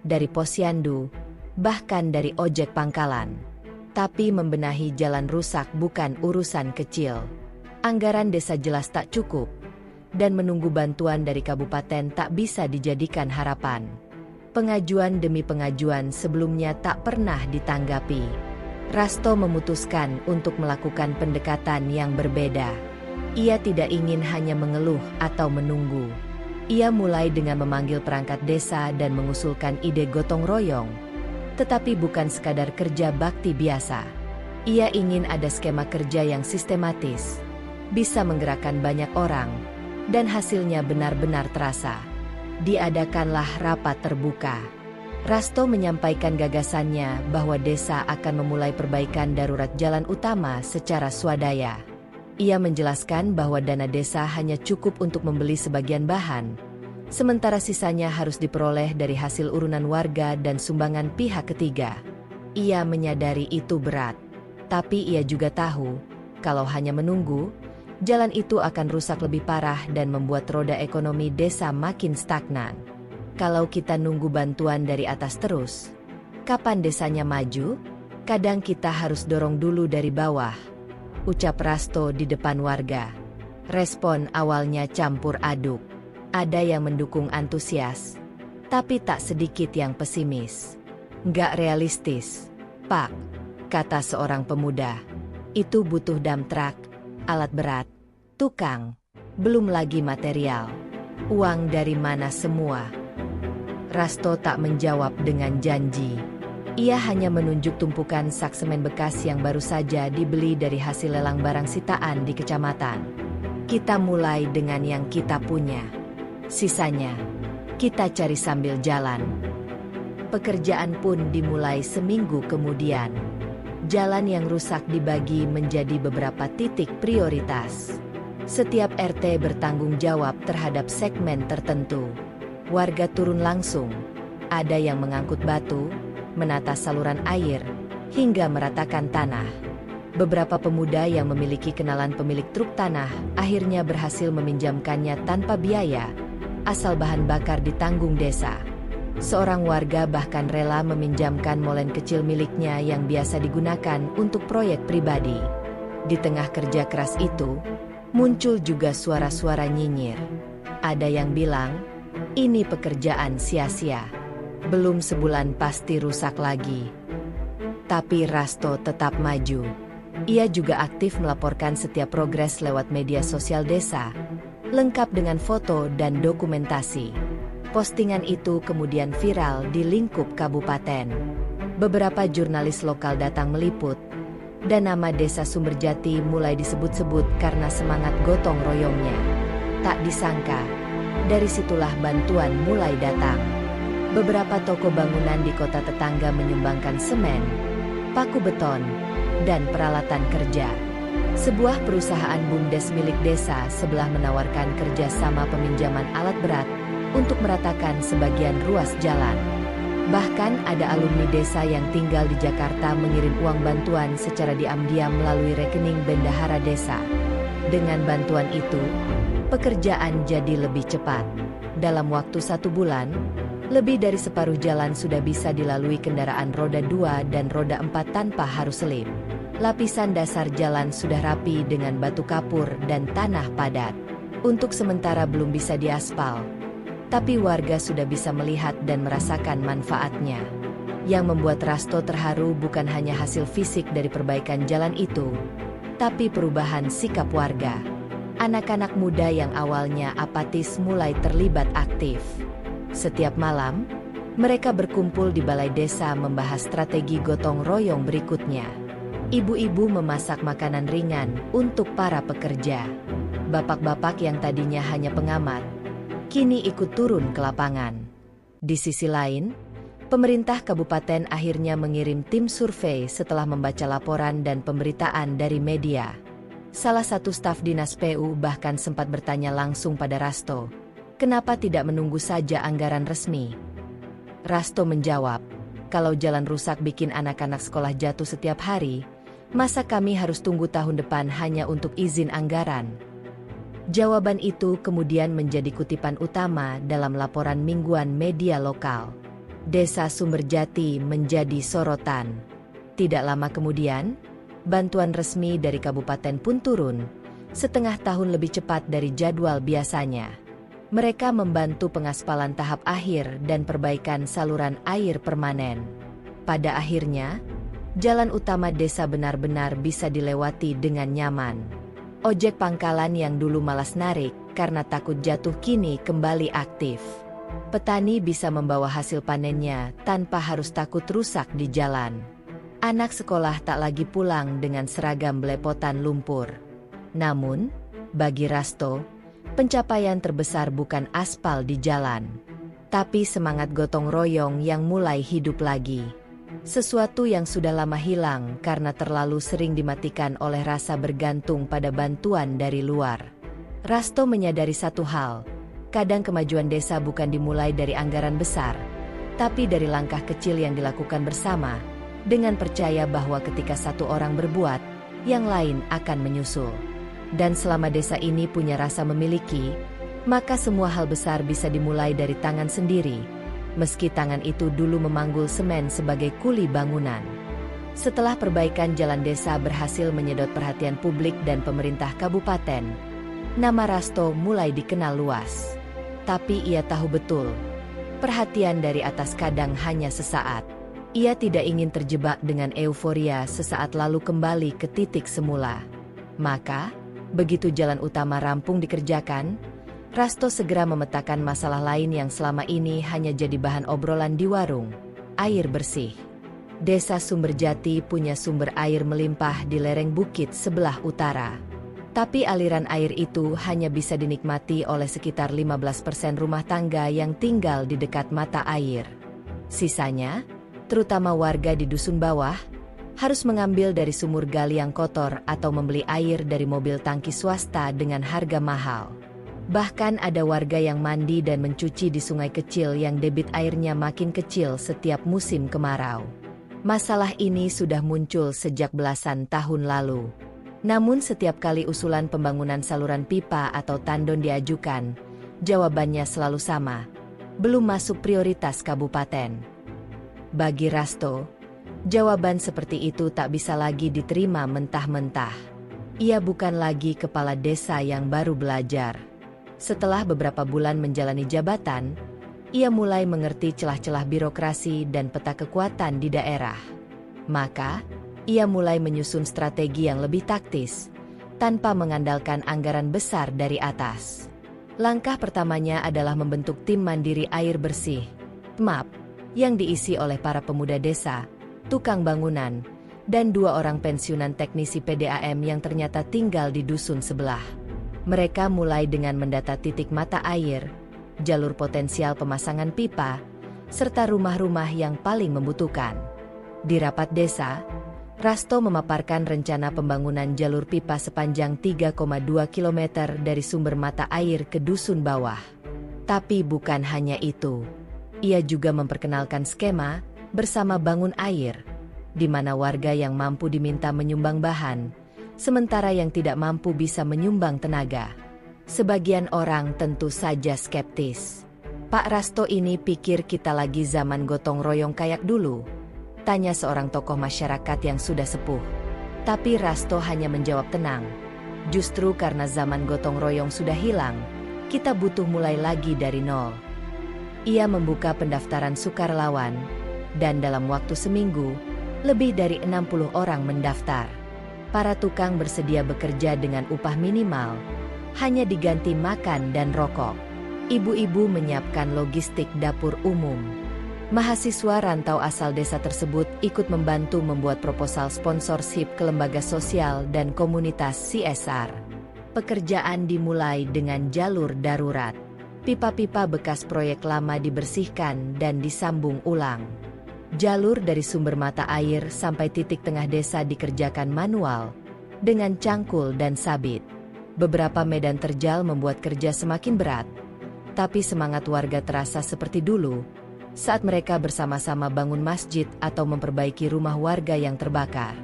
dari posyandu, bahkan dari ojek pangkalan. Tapi membenahi jalan rusak bukan urusan kecil. Anggaran desa jelas tak cukup, dan menunggu bantuan dari kabupaten tak bisa dijadikan harapan. Pengajuan demi pengajuan sebelumnya tak pernah ditanggapi. Rasto memutuskan untuk melakukan pendekatan yang berbeda. Ia tidak ingin hanya mengeluh atau menunggu. Ia mulai dengan memanggil perangkat desa dan mengusulkan ide gotong royong. Tetapi bukan sekadar kerja bakti biasa. Ia ingin ada skema kerja yang sistematis, bisa menggerakkan banyak orang, dan hasilnya benar-benar terasa. Diadakanlah rapat terbuka. Rasto menyampaikan gagasannya bahwa desa akan memulai perbaikan darurat jalan utama secara swadaya. Ia menjelaskan bahwa dana desa hanya cukup untuk membeli sebagian bahan, sementara sisanya harus diperoleh dari hasil urunan warga dan sumbangan pihak ketiga. Ia menyadari itu berat, tapi ia juga tahu, kalau hanya menunggu, jalan itu akan rusak lebih parah dan membuat roda ekonomi desa makin stagnan. Kalau kita nunggu bantuan dari atas terus, kapan desanya maju? Kadang kita harus dorong dulu dari bawah, ucap Rasto di depan warga. Respon awalnya campur aduk. Ada yang mendukung antusias, tapi tak sedikit yang pesimis. Nggak realistis, Pak, kata seorang pemuda. Itu butuh dump truck, alat berat, tukang, belum lagi material. Uang dari mana semua? Rasto tak menjawab dengan janji. Ia hanya menunjuk tumpukan sak semen bekas yang baru saja dibeli dari hasil lelang barang sitaan di kecamatan. Kita mulai dengan yang kita punya. Sisanya, kita cari sambil jalan. Pekerjaan pun dimulai seminggu kemudian. Jalan yang rusak dibagi menjadi beberapa titik prioritas. Setiap RT bertanggung jawab terhadap segmen tertentu. Warga turun langsung. Ada yang mengangkut batu, menata saluran air, hingga meratakan tanah. Beberapa pemuda yang memiliki kenalan pemilik truk tanah akhirnya berhasil meminjamkannya tanpa biaya, asal bahan bakar ditanggung desa. Seorang warga bahkan rela meminjamkan molen kecil miliknya yang biasa digunakan untuk proyek pribadi. Di tengah kerja keras itu, muncul juga suara-suara nyinyir. Ada yang bilang, ini pekerjaan sia-sia. Belum sebulan pasti rusak lagi. Tapi Rasto tetap maju. Ia juga aktif melaporkan setiap progres lewat media sosial desa, lengkap dengan foto dan dokumentasi. Postingan itu kemudian viral di lingkup kabupaten. Beberapa jurnalis lokal datang meliput, dan nama desa Sumberjati mulai disebut-sebut karena semangat gotong royongnya. Tak disangka, dari situlah bantuan mulai datang. Beberapa toko bangunan di kota tetangga menyumbangkan semen, paku beton, dan peralatan kerja. Sebuah perusahaan BUMDes milik desa sebelah menawarkan kerjasama peminjaman alat berat untuk meratakan sebagian ruas jalan. Bahkan ada alumni desa yang tinggal di Jakarta mengirim uang bantuan secara diam-diam melalui rekening bendahara desa. Dengan bantuan itu, pekerjaan jadi lebih cepat. Dalam waktu 1 bulan, lebih dari separuh jalan sudah bisa dilalui kendaraan roda 2 dan roda 4 tanpa harus selip. Lapisan dasar jalan sudah rapi dengan batu kapur dan tanah padat. Untuk sementara belum bisa diaspal, tapi warga sudah bisa melihat dan merasakan manfaatnya. Yang membuat Rasto terharu bukan hanya hasil fisik dari perbaikan jalan itu, tapi perubahan sikap warga. Anak-anak muda yang awalnya apatis mulai terlibat aktif. Setiap malam, mereka berkumpul di balai desa membahas strategi gotong royong berikutnya. Ibu-ibu memasak makanan ringan untuk para pekerja. Bapak-bapak yang tadinya hanya pengamat, kini ikut turun ke lapangan. Di sisi lain, pemerintah kabupaten akhirnya mengirim tim survei setelah membaca laporan dan pemberitaan dari media. Salah satu staf dinas PU bahkan sempat bertanya langsung pada Rasto, kenapa tidak menunggu saja anggaran resmi? Rasto menjawab, kalau jalan rusak bikin anak-anak sekolah jatuh setiap hari, masa kami harus tunggu tahun depan hanya untuk izin anggaran? Jawaban itu kemudian menjadi kutipan utama dalam laporan mingguan media lokal. Desa Sumberjati menjadi sorotan. Tidak lama kemudian, bantuan resmi dari kabupaten pun turun, setengah tahun lebih cepat dari jadwal biasanya. Mereka membantu pengaspalan tahap akhir dan perbaikan saluran air permanen. Pada akhirnya, jalan utama desa benar-benar bisa dilewati dengan nyaman. Ojek pangkalan yang dulu malas narik karena takut jatuh kini kembali aktif. Petani bisa membawa hasil panennya tanpa harus takut rusak di jalan. Anak sekolah tak lagi pulang dengan seragam belepotan lumpur. Namun, bagi Rasto, pencapaian terbesar bukan aspal di jalan, tapi semangat gotong royong yang mulai hidup lagi. Sesuatu yang sudah lama hilang karena terlalu sering dimatikan oleh rasa bergantung pada bantuan dari luar. Rasto menyadari satu hal, kadang kemajuan desa bukan dimulai dari anggaran besar, tapi dari langkah kecil yang dilakukan bersama, dengan percaya bahwa ketika satu orang berbuat, yang lain akan menyusul. Dan selama desa ini punya rasa memiliki, maka semua hal besar bisa dimulai dari tangan sendiri. Meski tangan itu dulu memanggul semen sebagai kuli bangunan. Setelah perbaikan jalan desa berhasil menyedot perhatian publik dan pemerintah kabupaten, nama Rasto mulai dikenal luas. Tapi ia tahu betul, perhatian dari atas kadang hanya sesaat. Ia tidak ingin terjebak dengan euforia sesaat lalu kembali ke titik semula. Maka, begitu jalan utama rampung dikerjakan, Rasto segera memetakan masalah lain yang selama ini hanya jadi bahan obrolan di warung, air bersih. Desa Sumberjati punya sumber air melimpah di lereng bukit sebelah utara. Tapi aliran air itu hanya bisa dinikmati oleh sekitar 15% rumah tangga yang tinggal di dekat mata air. Sisanya, terutama warga di dusun bawah, harus mengambil dari sumur gali yang kotor atau membeli air dari mobil tangki swasta dengan harga mahal. Bahkan ada warga yang mandi dan mencuci di sungai kecil yang debit airnya makin kecil setiap musim kemarau. Masalah ini sudah muncul sejak belasan tahun lalu. Namun setiap kali usulan pembangunan saluran pipa atau tandon diajukan, jawabannya selalu sama. Belum masuk prioritas kabupaten. Bagi Rasto, jawaban seperti itu tak bisa lagi diterima mentah-mentah. Ia bukan lagi kepala desa yang baru belajar. Setelah beberapa bulan menjalani jabatan, ia mulai mengerti celah-celah birokrasi dan peta kekuatan di daerah. Maka, ia mulai menyusun strategi yang lebih taktis, tanpa mengandalkan anggaran besar dari atas. Langkah pertamanya adalah membentuk tim mandiri air bersih, TMAP, yang diisi oleh para pemuda desa, tukang bangunan, dan 2 orang pensiunan teknisi PDAM yang ternyata tinggal di dusun sebelah. Mereka mulai dengan mendata titik mata air, jalur potensial pemasangan pipa, serta rumah-rumah yang paling membutuhkan. Di rapat desa, Rasto memaparkan rencana pembangunan jalur pipa sepanjang 3,2 km dari sumber mata air ke dusun bawah. Tapi bukan hanya itu. Ia juga memperkenalkan skema bersama bangun air, di mana warga yang mampu diminta menyumbang bahan, sementara yang tidak mampu bisa menyumbang tenaga. Sebagian orang tentu saja skeptis. Pak Rasto ini pikir kita lagi zaman gotong royong kayak dulu? Tanya seorang tokoh masyarakat yang sudah sepuh. Tapi Rasto hanya menjawab tenang. Justru karena zaman gotong royong sudah hilang, kita butuh mulai lagi dari nol. Ia membuka pendaftaran sukarelawan, dan dalam waktu seminggu, lebih dari 60 orang mendaftar. Para tukang bersedia bekerja dengan upah minimal, hanya diganti makan dan rokok. Ibu-ibu menyiapkan logistik dapur umum. Mahasiswa rantau asal desa tersebut ikut membantu membuat proposal sponsorship ke lembaga sosial dan komunitas CSR. Pekerjaan dimulai dengan jalur darurat. Pipa-pipa bekas proyek lama dibersihkan dan disambung ulang. Jalur dari sumber mata air sampai titik tengah desa dikerjakan manual, dengan cangkul dan sabit. Beberapa medan terjal membuat kerja semakin berat, tapi semangat warga terasa seperti dulu, saat mereka bersama-sama bangun masjid atau memperbaiki rumah warga yang terbakar.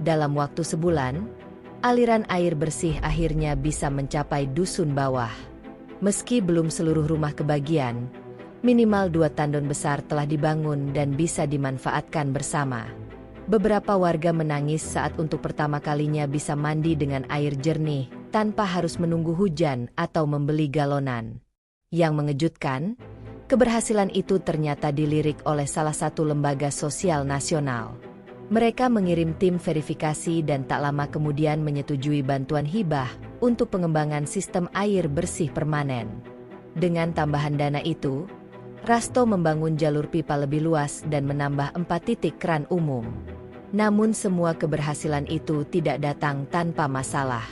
Dalam waktu sebulan, aliran air bersih akhirnya bisa mencapai dusun bawah. Meski belum seluruh rumah kebagian, minimal 2 tandon besar telah dibangun dan bisa dimanfaatkan bersama. Beberapa warga menangis saat untuk pertama kalinya bisa mandi dengan air jernih, tanpa harus menunggu hujan atau membeli galonan. Yang mengejutkan, keberhasilan itu ternyata dilirik oleh salah satu lembaga sosial nasional. Mereka mengirim tim verifikasi dan tak lama kemudian menyetujui bantuan hibah untuk pengembangan sistem air bersih permanen. Dengan tambahan dana itu, Rasto membangun jalur pipa lebih luas dan menambah 4 titik kran umum. Namun semua keberhasilan itu tidak datang tanpa masalah.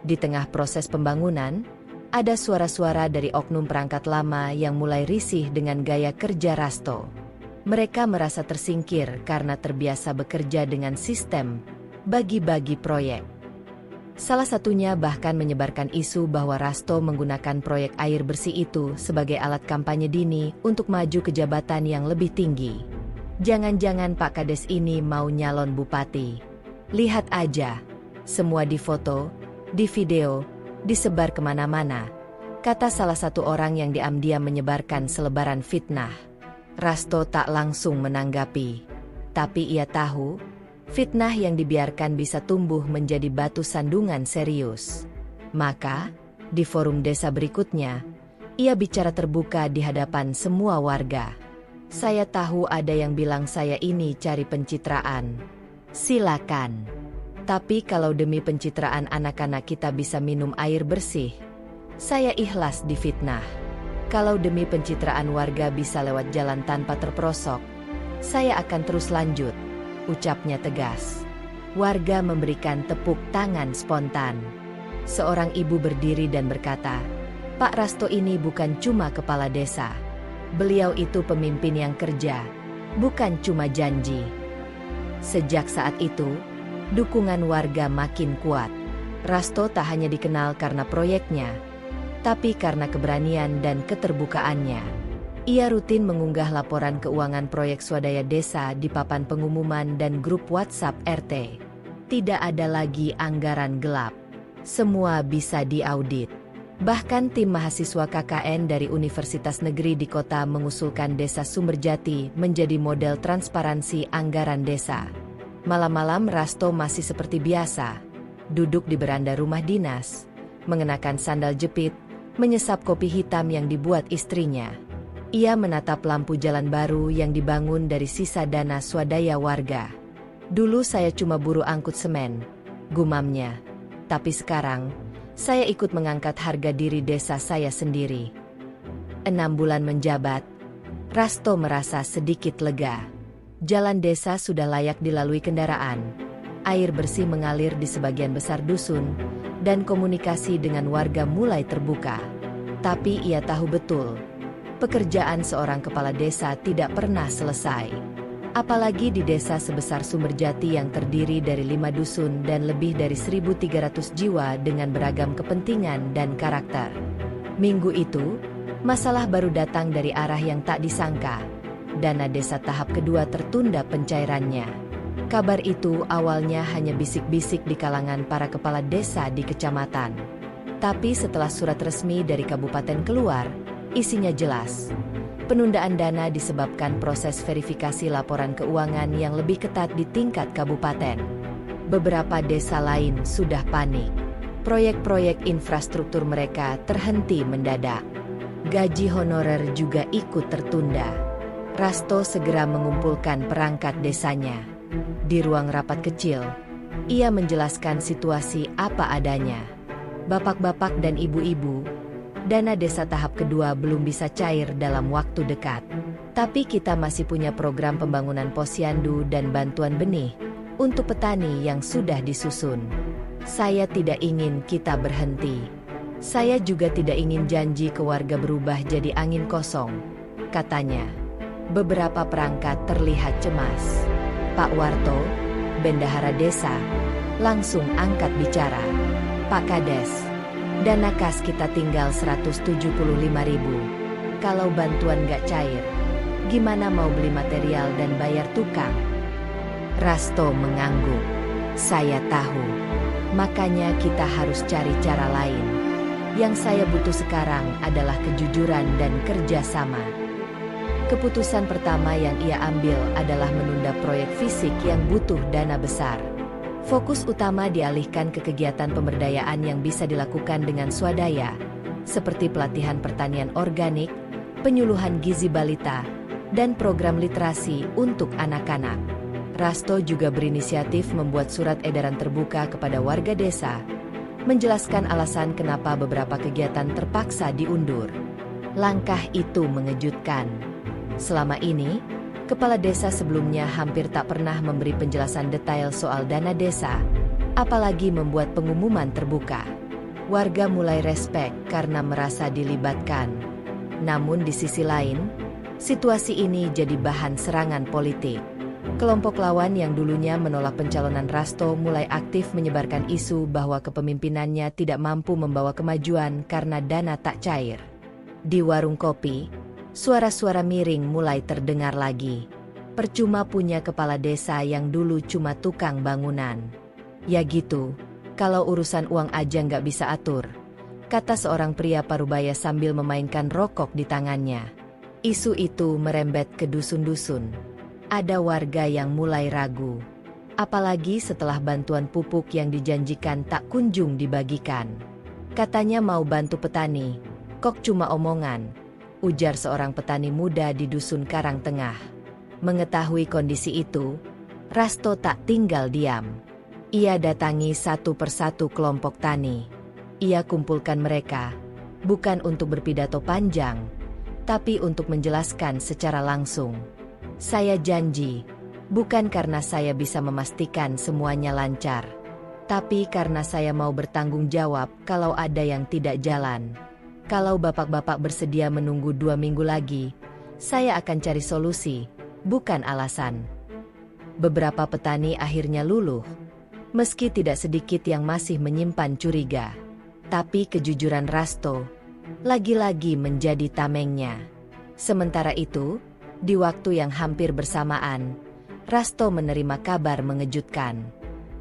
Di tengah proses pembangunan, ada suara-suara dari oknum perangkat lama yang mulai risih dengan gaya kerja Rasto. Mereka merasa tersingkir karena terbiasa bekerja dengan sistem bagi-bagi proyek. Salah satunya bahkan menyebarkan isu bahwa Rasto menggunakan proyek air bersih itu sebagai alat kampanye dini untuk maju ke jabatan yang lebih tinggi. Jangan-jangan Pak Kades ini mau nyalon bupati. Lihat aja, semua difoto, di video, disebar kemana-mana, kata salah satu orang yang diam-diam menyebarkan selebaran fitnah. Rasto tak langsung menanggapi, tapi ia tahu, fitnah yang dibiarkan bisa tumbuh menjadi batu sandungan serius. Maka, di forum desa berikutnya, ia bicara terbuka di hadapan semua warga. Saya tahu ada yang bilang saya ini cari pencitraan. Silakan. Tapi kalau demi pencitraan anak-anak kita bisa minum air bersih, saya ikhlas difitnah. Kalau demi pencitraan warga bisa lewat jalan tanpa terperosok, saya akan terus lanjut, ucapnya tegas. Warga memberikan tepuk tangan spontan. Seorang ibu berdiri dan berkata, Pak Rasto ini bukan cuma kepala desa. Beliau itu pemimpin yang kerja, bukan cuma janji. Sejak saat itu, dukungan warga makin kuat. Rasto tak hanya dikenal karena proyeknya, tapi karena keberanian dan keterbukaannya. Ia rutin mengunggah laporan keuangan proyek swadaya desa di papan pengumuman dan grup WhatsApp RT. Tidak ada lagi anggaran gelap. Semua bisa diaudit. Bahkan tim mahasiswa KKN dari Universitas Negeri di kota mengusulkan Desa Sumberjati menjadi model transparansi anggaran desa. Malam-malam Rasto masih seperti biasa, duduk di beranda rumah dinas, mengenakan sandal jepit, menyesap kopi hitam yang dibuat istrinya. Ia menatap lampu jalan baru yang dibangun dari sisa dana swadaya warga. Dulu saya cuma buruh angkut semen, gumamnya. Tapi sekarang, saya ikut mengangkat harga diri desa saya sendiri. 6 bulan menjabat, Rasto merasa sedikit lega. Jalan desa sudah layak dilalui kendaraan. Air bersih mengalir di sebagian besar dusun, dan komunikasi dengan warga mulai terbuka. Tapi ia tahu betul, pekerjaan seorang kepala desa tidak pernah selesai. Apalagi di desa sebesar Sumberjati yang terdiri dari 5 dusun dan lebih dari 1.300 jiwa dengan beragam kepentingan dan karakter. Minggu itu, masalah baru datang dari arah yang tak disangka. Dana desa tahap kedua tertunda pencairannya. Kabar itu awalnya hanya bisik-bisik di kalangan para kepala desa di kecamatan. Tapi setelah surat resmi dari kabupaten keluar, isinya jelas. Penundaan dana disebabkan proses verifikasi laporan keuangan yang lebih ketat di tingkat kabupaten. Beberapa desa lain sudah panik. Proyek-proyek infrastruktur mereka terhenti mendadak. Gaji honorer juga ikut tertunda. Rasto segera mengumpulkan perangkat desanya. Di ruang rapat kecil, ia menjelaskan situasi apa adanya. Bapak-bapak dan ibu-ibu, dana desa tahap kedua belum bisa cair dalam waktu dekat. Tapi kita masih punya program pembangunan posyandu dan bantuan benih untuk petani yang sudah disusun. Saya tidak ingin kita berhenti. Saya juga tidak ingin janji ke warga berubah jadi angin kosong, katanya. Beberapa perangkat terlihat cemas. Pak Warto, bendahara desa, langsung angkat bicara. Pak Kades, dana kas kita tinggal 175.000. Kalau bantuan nggak cair, gimana mau beli material dan bayar tukang? Rasto mengangguk. Saya tahu. Makanya kita harus cari cara lain. Yang saya butuh sekarang adalah kejujuran dan kerjasama. Keputusan pertama yang ia ambil adalah menunda proyek fisik yang butuh dana besar. Fokus utama dialihkan ke kegiatan pemberdayaan yang bisa dilakukan dengan swadaya, seperti pelatihan pertanian organik, penyuluhan gizi balita, dan program literasi untuk anak-anak. Rasto juga berinisiatif membuat surat edaran terbuka kepada warga desa, menjelaskan alasan kenapa beberapa kegiatan terpaksa diundur. Langkah itu mengejutkan. Selama ini, kepala desa sebelumnya hampir tak pernah memberi penjelasan detail soal dana desa, apalagi membuat pengumuman terbuka. Warga mulai respek karena merasa dilibatkan. Namun di sisi lain, situasi ini jadi bahan serangan politik. Kelompok lawan yang dulunya menolak pencalonan Rasto mulai aktif menyebarkan isu bahwa kepemimpinannya tidak mampu membawa kemajuan karena dana tak cair. Di warung kopi, suara-suara miring mulai terdengar lagi. Percuma punya kepala desa yang dulu cuma tukang bangunan. Ya gitu, kalau urusan uang aja nggak bisa atur, kata seorang pria parubaya sambil memainkan rokok di tangannya. Isu itu merembet ke dusun-dusun. Ada warga yang mulai ragu. Apalagi setelah bantuan pupuk yang dijanjikan tak kunjung dibagikan. Katanya mau bantu petani, kok cuma omongan, ujar seorang petani muda di dusun Karangtengah. Mengetahui kondisi itu, Rasto tak tinggal diam. Ia datangi satu persatu kelompok tani. Ia kumpulkan mereka, bukan untuk berpidato panjang, tapi untuk menjelaskan secara langsung. Saya janji, bukan karena saya bisa memastikan semuanya lancar, tapi karena saya mau bertanggung jawab kalau ada yang tidak jalan. Kalau bapak-bapak bersedia menunggu 2 minggu lagi, saya akan cari solusi, bukan alasan. Beberapa petani akhirnya luluh, meski tidak sedikit yang masih menyimpan curiga. Tapi kejujuran Rasto lagi-lagi menjadi tamengnya. Sementara itu, di waktu yang hampir bersamaan, Rasto menerima kabar mengejutkan.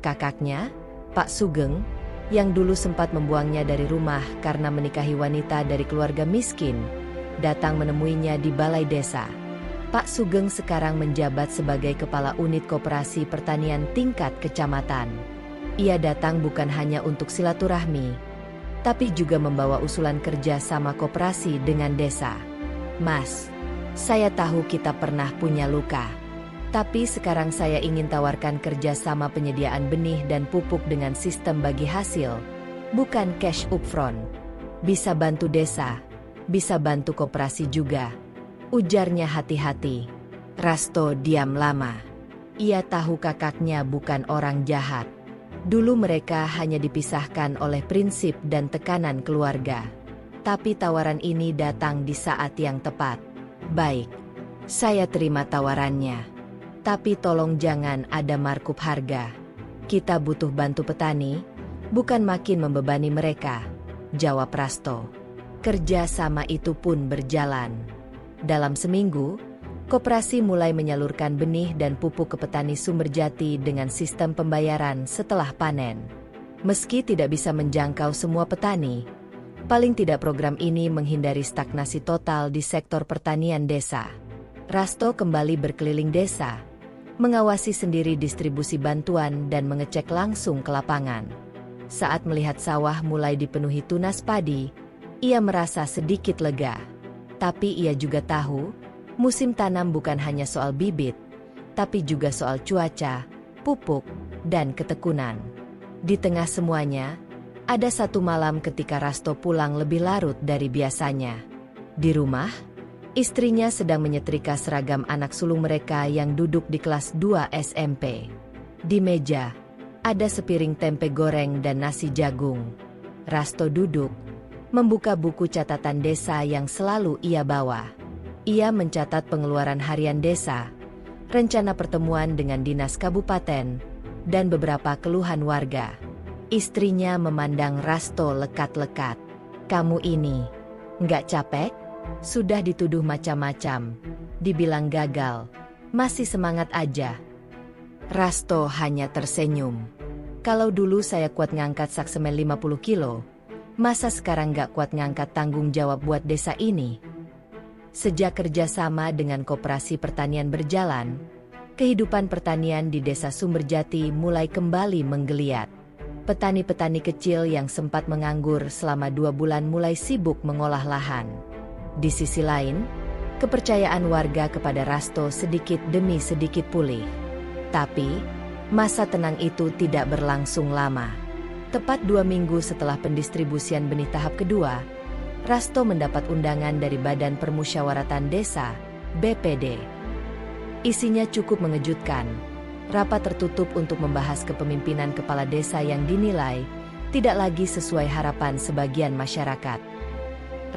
Kakaknya, Pak Sugeng, yang dulu sempat membuangnya dari rumah karena menikahi wanita dari keluarga miskin, datang menemuinya di balai desa. Pak Sugeng sekarang menjabat sebagai Kepala Unit Koperasi Pertanian tingkat kecamatan. Ia datang bukan hanya untuk silaturahmi, tapi juga membawa usulan kerja sama koperasi dengan desa. Mas, saya tahu kita pernah punya luka. Tapi sekarang saya ingin tawarkan kerja sama penyediaan benih dan pupuk dengan sistem bagi hasil, bukan cash upfront. Bisa bantu desa, bisa bantu koperasi juga. Ujarnya hati-hati. Rasto diam lama. Ia tahu kakaknya bukan orang jahat. Dulu mereka hanya dipisahkan oleh prinsip dan tekanan keluarga. Tapi tawaran ini datang di saat yang tepat. Baik, saya terima tawarannya. Tapi tolong jangan ada markup harga. Kita butuh bantu petani, bukan makin membebani mereka, jawab Rasto. Kerja sama itu pun berjalan. Dalam seminggu, koperasi mulai menyalurkan benih dan pupuk ke petani Sumberjati dengan sistem pembayaran setelah panen. Meski tidak bisa menjangkau semua petani, paling tidak program ini menghindari stagnasi total di sektor pertanian desa. Rasto kembali berkeliling desa, mengawasi sendiri distribusi bantuan dan mengecek langsung ke lapangan. Saat melihat sawah mulai dipenuhi tunas padi, ia merasa sedikit lega. Tapi ia juga tahu, musim tanam bukan hanya soal bibit, tapi juga soal cuaca, pupuk, dan ketekunan. Di tengah semuanya, ada satu malam ketika Rasto pulang lebih larut dari biasanya. Di rumah, istrinya sedang menyetrika seragam anak sulung mereka yang duduk di kelas 2 SMP. Di meja, ada sepiring tempe goreng dan nasi jagung. Rasto duduk, membuka buku catatan desa yang selalu ia bawa. Ia mencatat pengeluaran harian desa, rencana pertemuan dengan dinas kabupaten, dan beberapa keluhan warga. Istrinya memandang Rasto lekat-lekat. Kamu ini, nggak capek? Sudah dituduh macam-macam, dibilang gagal, masih semangat aja. Rasto hanya tersenyum. Kalau dulu saya kuat ngangkat sak semen 50 kilo, masa sekarang gak kuat ngangkat tanggung jawab buat desa ini? Sejak kerjasama dengan koperasi pertanian berjalan, kehidupan pertanian di desa Sumberjati mulai kembali menggeliat. Petani-petani kecil yang sempat menganggur selama 2 bulan mulai sibuk mengolah lahan. Di sisi lain, kepercayaan warga kepada Rasto sedikit demi sedikit pulih. Tapi, masa tenang itu tidak berlangsung lama. Tepat 2 minggu setelah pendistribusian benih tahap kedua, Rasto mendapat undangan dari Badan Permusyawaratan Desa, BPD. Isinya cukup mengejutkan. Rapat tertutup untuk membahas kepemimpinan kepala desa yang dinilai tidak lagi sesuai harapan sebagian masyarakat.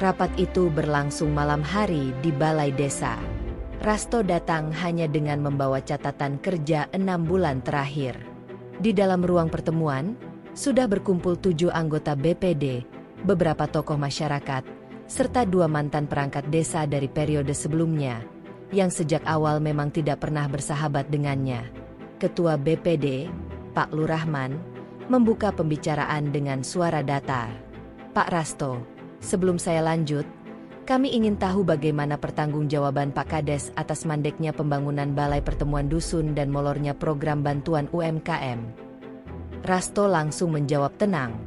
Rapat itu berlangsung malam hari di balai desa. Rasto datang hanya dengan membawa catatan kerja 6 bulan terakhir. Di dalam ruang pertemuan, sudah berkumpul 7 anggota BPD, beberapa tokoh masyarakat, serta 2 mantan perangkat desa dari periode sebelumnya, yang sejak awal memang tidak pernah bersahabat dengannya. Ketua BPD, Pak Lurahman, membuka pembicaraan dengan suara datar. Pak Rasto, sebelum saya lanjut, kami ingin tahu bagaimana pertanggungjawaban Pak Kades atas mandeknya pembangunan Balai Pertemuan Dusun dan molornya program bantuan UMKM. Rasto langsung menjawab tenang.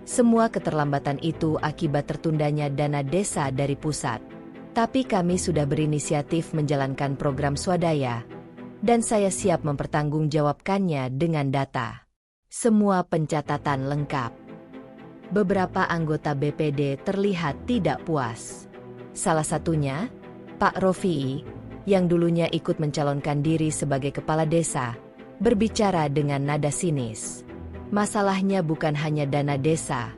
Semua keterlambatan itu akibat tertundanya dana desa dari pusat. Tapi kami sudah berinisiatif menjalankan program swadaya, dan saya siap mempertanggungjawabkannya dengan data. Semua pencatatan lengkap. Beberapa anggota BPD terlihat tidak puas. Salah satunya, Pak Rofi'i, yang dulunya ikut mencalonkan diri sebagai kepala desa, berbicara dengan nada sinis. Masalahnya bukan hanya dana desa,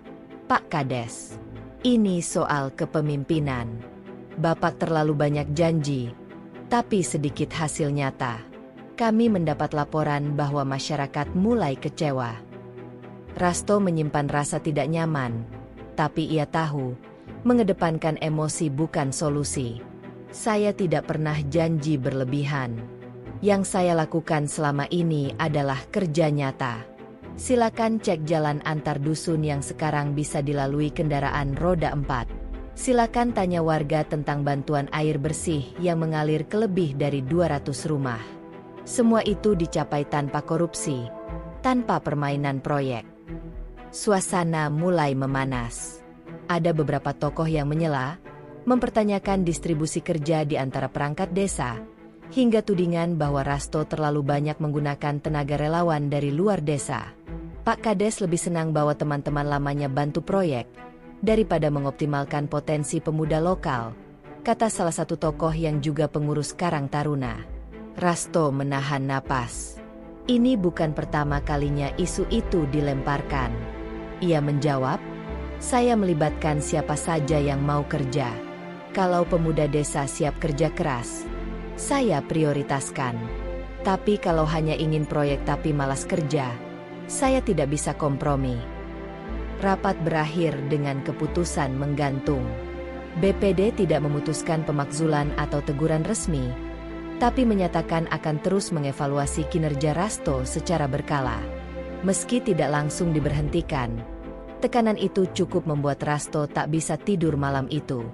Pak Kades. Ini soal kepemimpinan. Bapak terlalu banyak janji, tapi sedikit hasil nyata. Kami mendapat laporan bahwa masyarakat mulai kecewa. Rasto menyimpan rasa tidak nyaman, tapi ia tahu, mengedepankan emosi bukan solusi. Saya tidak pernah janji berlebihan. Yang saya lakukan selama ini adalah kerja nyata. Silakan cek jalan antar dusun yang sekarang bisa dilalui kendaraan roda 4. Silakan tanya warga tentang bantuan air bersih yang mengalir ke lebih dari 200 rumah. Semua itu dicapai tanpa korupsi, tanpa permainan proyek. Suasana mulai memanas. Ada beberapa tokoh yang menyela, mempertanyakan distribusi kerja di antara perangkat desa, hingga tudingan bahwa Rasto terlalu banyak menggunakan tenaga relawan dari luar desa. Pak Kades lebih senang bawa teman-teman lamanya bantu proyek, daripada mengoptimalkan potensi pemuda lokal, kata salah satu tokoh yang juga pengurus Karang Taruna. Rasto menahan napas. Ini bukan pertama kalinya isu itu dilemparkan. Ia menjawab, saya melibatkan siapa saja yang mau kerja. Kalau pemuda desa siap kerja keras, saya prioritaskan. Tapi kalau hanya ingin proyek tapi malas kerja, saya tidak bisa kompromi. Rapat berakhir dengan keputusan menggantung. BPD tidak memutuskan pemakzulan atau teguran resmi, tapi menyatakan akan terus mengevaluasi kinerja Rasto secara berkala. Meski tidak langsung diberhentikan, tekanan itu cukup membuat Rasto tak bisa tidur malam itu.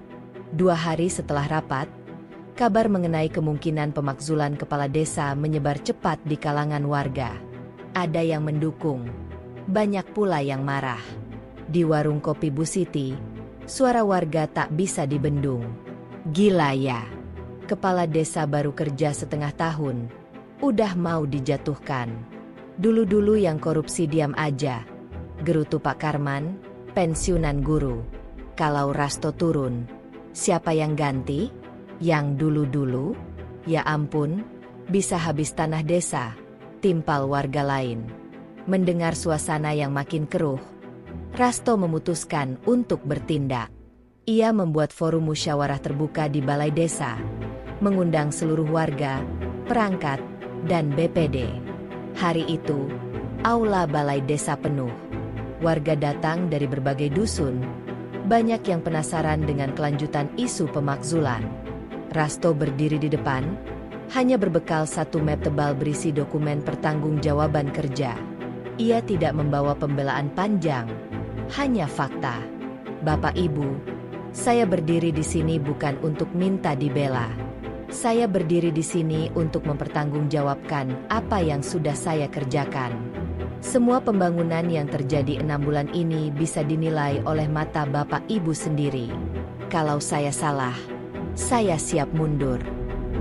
2 hari setelah rapat, kabar mengenai kemungkinan pemakzulan kepala desa menyebar cepat di kalangan warga. Ada yang mendukung, banyak pula yang marah. Di warung kopi Bu Siti, suara warga tak bisa dibendung. Gila ya, kepala desa baru kerja setengah tahun, udah mau dijatuhkan. Dulu-dulu yang korupsi diam aja, gerutu Pak Karman, pensiunan guru. Kalau Rasto turun, siapa yang ganti? Yang dulu-dulu? Ya ampun, bisa habis tanah desa, timpal warga lain. Mendengar suasana yang makin keruh, Rasto memutuskan untuk bertindak. Ia membuat forum musyawarah terbuka di balai desa, mengundang seluruh warga, perangkat, dan BPD. Hari itu, aula balai desa penuh. Warga datang dari berbagai dusun, banyak yang penasaran dengan kelanjutan isu pemakzulan. Rasto berdiri di depan, hanya berbekal satu map tebal berisi dokumen pertanggungjawaban kerja. Ia tidak membawa pembelaan panjang, hanya fakta. Bapak Ibu, saya berdiri di sini bukan untuk minta dibela. Saya berdiri di sini untuk mempertanggungjawabkan apa yang sudah saya kerjakan. Semua pembangunan yang terjadi 6 bulan ini bisa dinilai oleh mata Bapak Ibu sendiri. Kalau saya salah, saya siap mundur.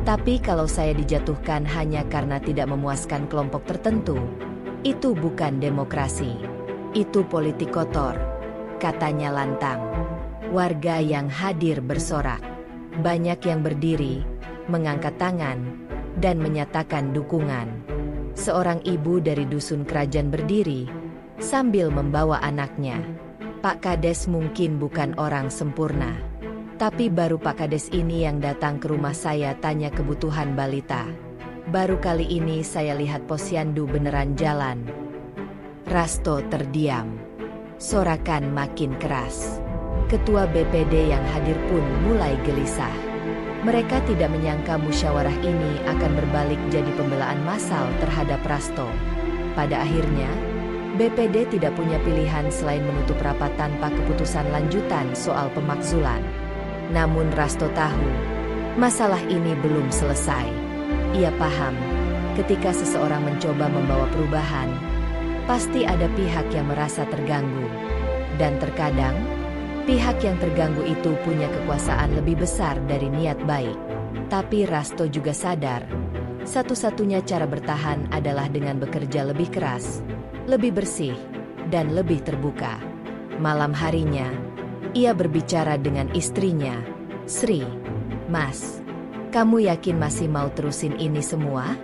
Tapi kalau saya dijatuhkan hanya karena tidak memuaskan kelompok tertentu, itu bukan demokrasi. Itu politik kotor, katanya lantang. Warga yang hadir bersorak. Banyak yang berdiri, mengangkat tangan, dan menyatakan dukungan. Seorang ibu dari dusun kerajaan berdiri, sambil membawa anaknya. Pak Kades mungkin bukan orang sempurna. Tapi baru Pak Kades ini yang datang ke rumah saya tanya kebutuhan balita. Baru kali ini saya lihat posyandu beneran jalan. Rasto terdiam. Sorakan makin keras. Ketua BPD yang hadir pun mulai gelisah. Mereka tidak menyangka musyawarah ini akan berbalik jadi pembelaan massal terhadap Rasto. Pada akhirnya, BPD tidak punya pilihan selain menutup rapat tanpa keputusan lanjutan soal pemakzulan. Namun Rasto tahu, masalah ini belum selesai. Ia paham, ketika seseorang mencoba membawa perubahan, pasti ada pihak yang merasa terganggu. Dan terkadang, pihak yang terganggu itu punya kekuasaan lebih besar dari niat baik. Tapi Rasto juga sadar, satu-satunya cara bertahan adalah dengan bekerja lebih keras, lebih bersih, dan lebih terbuka. Malam harinya, ia berbicara dengan istrinya, Sri. Mas, kamu yakin masih mau terusin ini semua?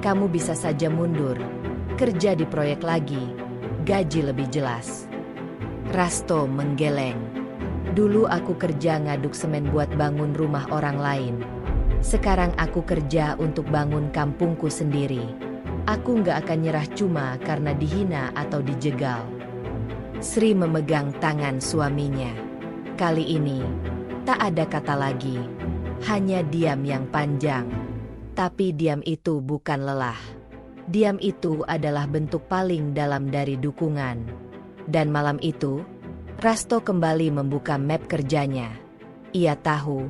Kamu bisa saja mundur, kerja di proyek lagi, gaji lebih jelas. Rasto menggeleng. Dulu aku kerja ngaduk semen buat bangun rumah orang lain. Sekarang aku kerja untuk bangun kampungku sendiri. Aku nggak akan nyerah cuma karena dihina atau dijegal. Sri memegang tangan suaminya. Kali ini, tak ada kata lagi. Hanya diam yang panjang. Tapi diam itu bukan lelah. Diam itu adalah bentuk paling dalam dari dukungan. Dan malam itu, Rasto kembali membuka map kerjanya. Ia tahu,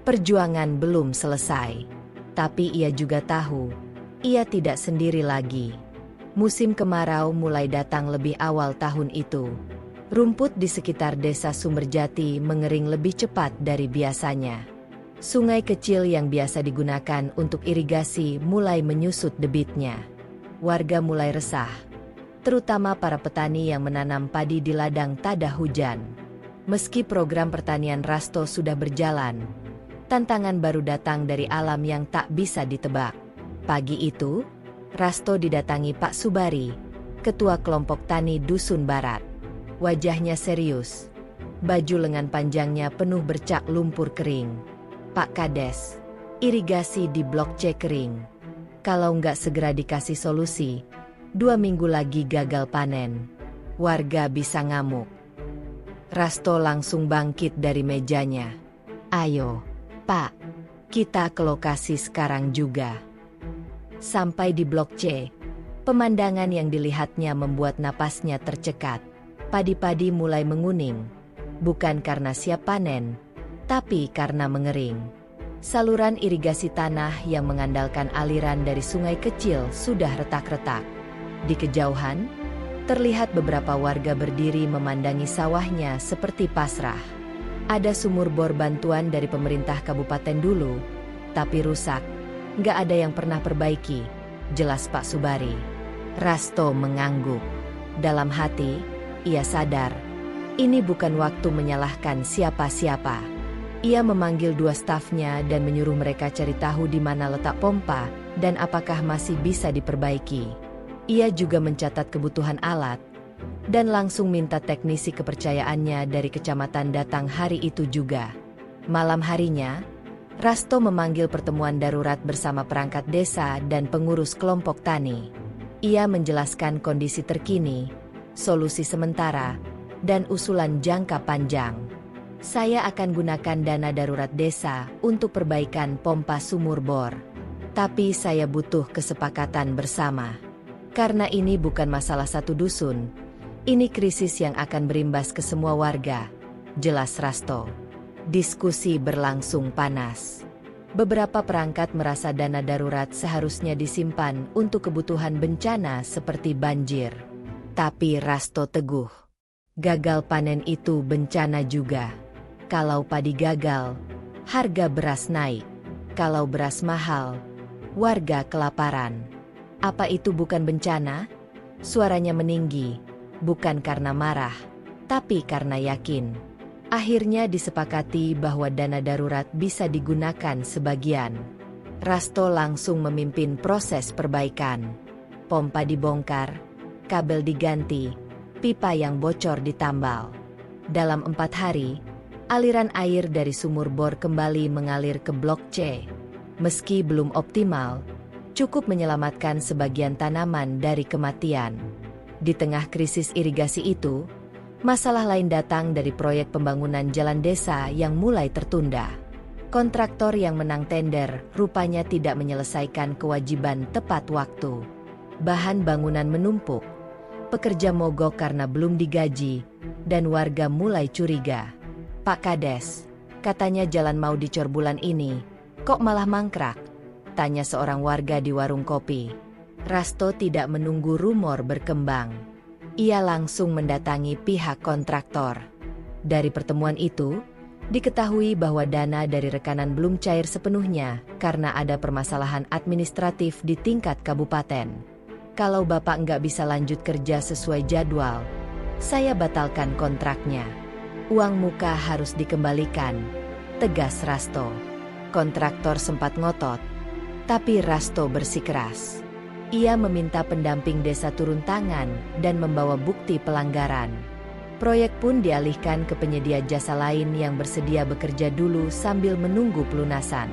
perjuangan belum selesai. Tapi ia juga tahu, ia tidak sendiri lagi. Musim kemarau mulai datang lebih awal tahun itu. Rumput di sekitar desa Sumberjati mengering lebih cepat dari biasanya. Sungai kecil yang biasa digunakan untuk irigasi mulai menyusut debitnya. Warga mulai resah, terutama para petani yang menanam padi di ladang tada hujan. Meski program pertanian Rasto sudah berjalan, tantangan baru datang dari alam yang tak bisa ditebak. Pagi itu, Rasto didatangi Pak Subari, ketua kelompok tani Dusun Barat. Wajahnya serius, baju lengan panjangnya penuh bercak lumpur kering. Pak Kades, irigasi di Blok C kering. Kalau nggak segera dikasih solusi, 2 minggu lagi gagal panen. Warga bisa ngamuk. Rasto langsung bangkit dari mejanya. Ayo, Pak, kita ke lokasi sekarang juga. Sampai di Blok C, pemandangan yang dilihatnya membuat napasnya tercekat. Padi-padi mulai menguning, bukan karena siap panen, tapi karena mengering. Saluran irigasi tanah yang mengandalkan aliran dari sungai kecil sudah retak-retak. Di kejauhan, terlihat beberapa warga berdiri memandangi sawahnya seperti pasrah. Ada sumur bor bantuan dari pemerintah kabupaten dulu, tapi rusak. Nggak ada yang pernah perbaiki, jelas Pak Subari. Rasto mengangguk. Dalam hati, ia sadar, ini bukan waktu menyalahkan siapa-siapa. Ia memanggil 2 stafnya dan menyuruh mereka cari tahu di mana letak pompa dan apakah masih bisa diperbaiki. Ia juga mencatat kebutuhan alat dan langsung minta teknisi kepercayaannya dari kecamatan datang hari itu juga. Malam harinya, Rasto memanggil pertemuan darurat bersama perangkat desa dan pengurus kelompok tani. Ia menjelaskan kondisi terkini, solusi sementara, dan usulan jangka panjang. Saya akan gunakan dana darurat desa untuk perbaikan pompa sumur bor. Tapi saya butuh kesepakatan bersama. Karena ini bukan masalah satu dusun. Ini krisis yang akan berimbas ke semua warga, jelas Rasto. Diskusi berlangsung panas. Beberapa perangkat merasa dana darurat seharusnya disimpan untuk kebutuhan bencana seperti banjir. Tapi Rasto teguh. Gagal panen itu bencana juga. Kalau padi gagal, harga beras naik. Kalau beras mahal, warga kelaparan. Apa itu bukan bencana? Suaranya meninggi, bukan karena marah, tapi karena yakin. Akhirnya disepakati bahwa dana darurat bisa digunakan sebagian. Rasto langsung memimpin proses perbaikan. Pompa dibongkar, kabel diganti, pipa yang bocor ditambal. Dalam 4 hari, aliran air dari sumur bor kembali mengalir ke Blok C. Meski belum optimal, cukup menyelamatkan sebagian tanaman dari kematian. Di tengah krisis irigasi itu, masalah lain datang dari proyek pembangunan jalan desa yang mulai tertunda. Kontraktor yang menang tender rupanya tidak menyelesaikan kewajiban tepat waktu. Bahan bangunan menumpuk, pekerja mogok karena belum digaji, dan warga mulai curiga. Pak Kades, katanya jalan mau dicor bulan ini, kok malah mangkrak? Tanya seorang warga di warung kopi. Rasto tidak menunggu rumor berkembang. Ia langsung mendatangi pihak kontraktor. Dari pertemuan itu, diketahui bahwa dana dari rekanan belum cair sepenuhnya karena ada permasalahan administratif di tingkat kabupaten. Kalau Bapak nggak bisa lanjut kerja sesuai jadwal, saya batalkan kontraknya. Uang muka harus dikembalikan, tegas Rasto. Kontraktor sempat ngotot, tapi Rasto bersikeras. Ia meminta pendamping desa turun tangan dan membawa bukti pelanggaran. Proyek pun dialihkan ke penyedia jasa lain yang bersedia bekerja dulu sambil menunggu pelunasan.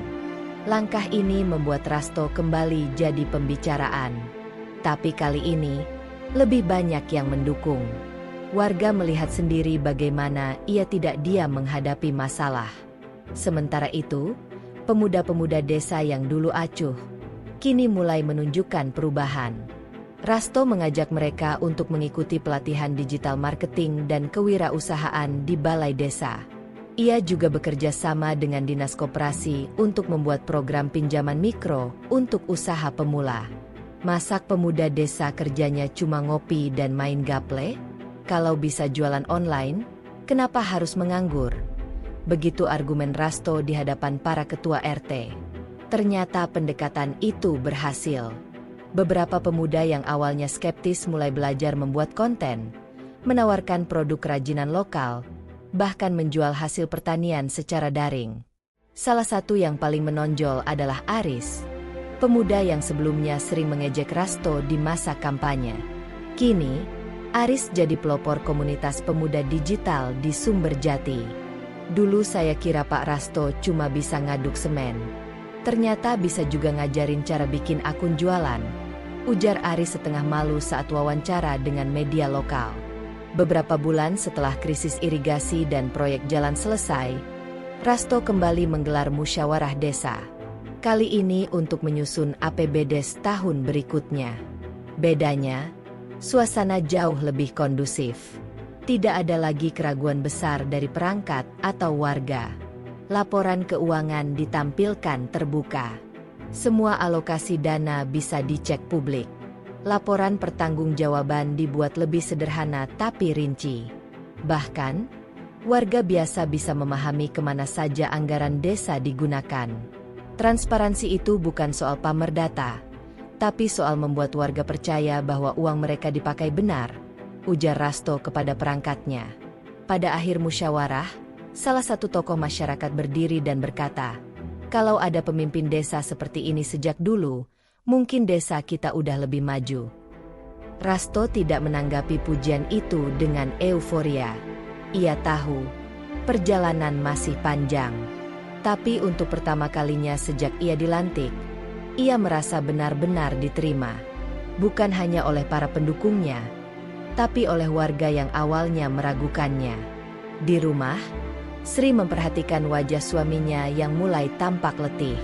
Langkah ini membuat Rasto kembali jadi pembicaraan. Tapi kali ini, lebih banyak yang mendukung. Warga melihat sendiri bagaimana ia tidak diam menghadapi masalah. Sementara itu, Pemuda-pemuda desa yang dulu acuh, kini mulai menunjukkan perubahan. Rasto mengajak mereka untuk mengikuti pelatihan digital marketing dan kewirausahaan di balai desa. Ia juga bekerja sama dengan dinas koperasi untuk membuat program pinjaman mikro untuk usaha pemula. Masak pemuda desa kerjanya cuma ngopi dan main gaple? Kalau bisa jualan online, kenapa harus menganggur? Begitu argumen Rasto di hadapan para ketua RT. Ternyata pendekatan itu berhasil. Beberapa pemuda yang awalnya skeptis mulai belajar membuat konten, menawarkan produk kerajinan lokal, bahkan menjual hasil pertanian secara daring. Salah satu yang paling menonjol adalah Aris, pemuda yang sebelumnya sering mengejek Rasto di masa kampanye. Kini, Aris jadi pelopor komunitas pemuda digital di Sumberjati. Dulu saya kira Pak Rasto cuma bisa ngaduk semen. Ternyata bisa juga ngajarin cara bikin akun jualan, ujar Aris setengah malu saat wawancara dengan media lokal. Beberapa bulan setelah krisis irigasi dan proyek jalan selesai, Rasto kembali menggelar musyawarah desa. Kali ini untuk menyusun APBDes tahun berikutnya. Bedanya, suasana jauh lebih kondusif. Tidak ada lagi keraguan besar dari perangkat atau warga. Laporan keuangan ditampilkan terbuka. Semua alokasi dana bisa dicek publik. Laporan pertanggungjawaban dibuat lebih sederhana tapi rinci. Bahkan, warga biasa bisa memahami kemana saja anggaran desa digunakan. Transparansi itu bukan soal pamer data, tapi soal membuat warga percaya bahwa uang mereka dipakai benar, ujar Rasto kepada perangkatnya. Pada akhir musyawarah, salah satu tokoh masyarakat berdiri dan berkata, "Kalau ada pemimpin desa seperti ini sejak dulu, mungkin desa kita udah lebih maju." Rasto tidak menanggapi pujian itu dengan euforia. Ia tahu, perjalanan masih panjang. Tapi untuk pertama kalinya sejak ia dilantik, ia merasa benar-benar diterima. Bukan hanya oleh para pendukungnya, tapi oleh warga yang awalnya meragukannya. Di rumah, Sri memperhatikan wajah suaminya yang mulai tampak letih.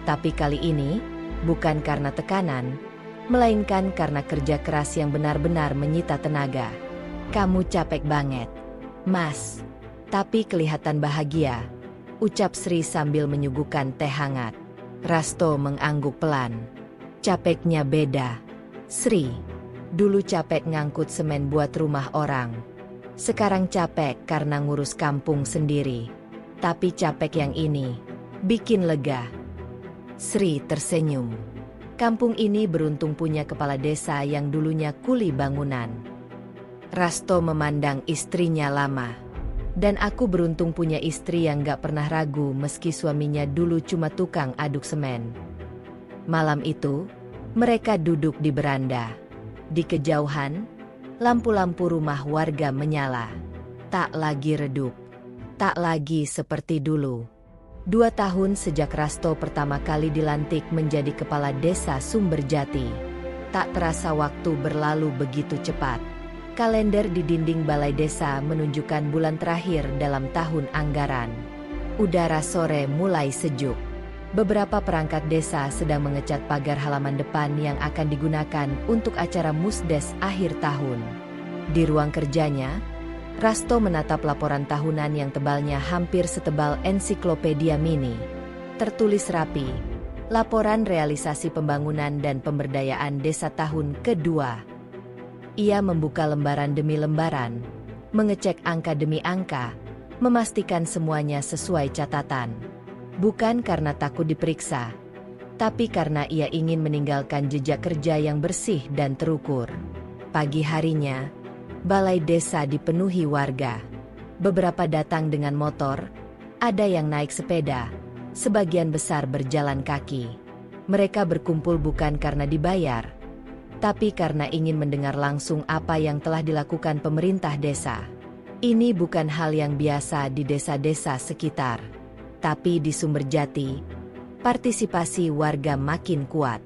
Tapi kali ini, bukan karena tekanan, melainkan karena kerja keras yang benar-benar menyita tenaga. "Kamu capek banget, Mas. Tapi kelihatan bahagia," ucap Sri sambil menyuguhkan teh hangat. Rasto mengangguk pelan. "Capeknya beda, Sri. Dulu capek ngangkut semen buat rumah orang. Sekarang capek karena ngurus kampung sendiri. Tapi capek yang ini bikin lega." Sri tersenyum. Kampung ini beruntung punya kepala desa yang dulunya kuli bangunan. Rasto memandang istrinya lama. "Dan aku beruntung punya istri yang gak pernah ragu meski suaminya dulu cuma tukang aduk semen." Malam itu, mereka duduk di beranda. Di kejauhan, lampu-lampu rumah warga menyala. Tak lagi redup. Tak lagi seperti dulu. 2 tahun sejak Rasto pertama kali dilantik menjadi kepala desa Sumberjati. Tak terasa waktu berlalu begitu cepat. Kalender di dinding balai desa menunjukkan bulan terakhir dalam tahun anggaran. Udara sore mulai sejuk. Beberapa perangkat desa sedang mengecat pagar halaman depan yang akan digunakan untuk acara musdes akhir tahun. Di ruang kerjanya, Rasto menatap laporan tahunan yang tebalnya hampir setebal ensiklopedia mini. Tertulis rapi, laporan realisasi pembangunan dan pemberdayaan desa tahun kedua. Ia membuka lembaran demi lembaran, mengecek angka demi angka, memastikan semuanya sesuai catatan. Bukan karena takut diperiksa, tapi karena ia ingin meninggalkan jejak kerja yang bersih dan terukur. Pagi harinya, balai desa dipenuhi warga. Beberapa datang dengan motor, ada yang naik sepeda, sebagian besar berjalan kaki. Mereka berkumpul bukan karena dibayar, tapi karena ingin mendengar langsung apa yang telah dilakukan pemerintah desa. Ini bukan hal yang biasa di desa-desa sekitar. Tapi di Sumberjati, partisipasi warga makin kuat.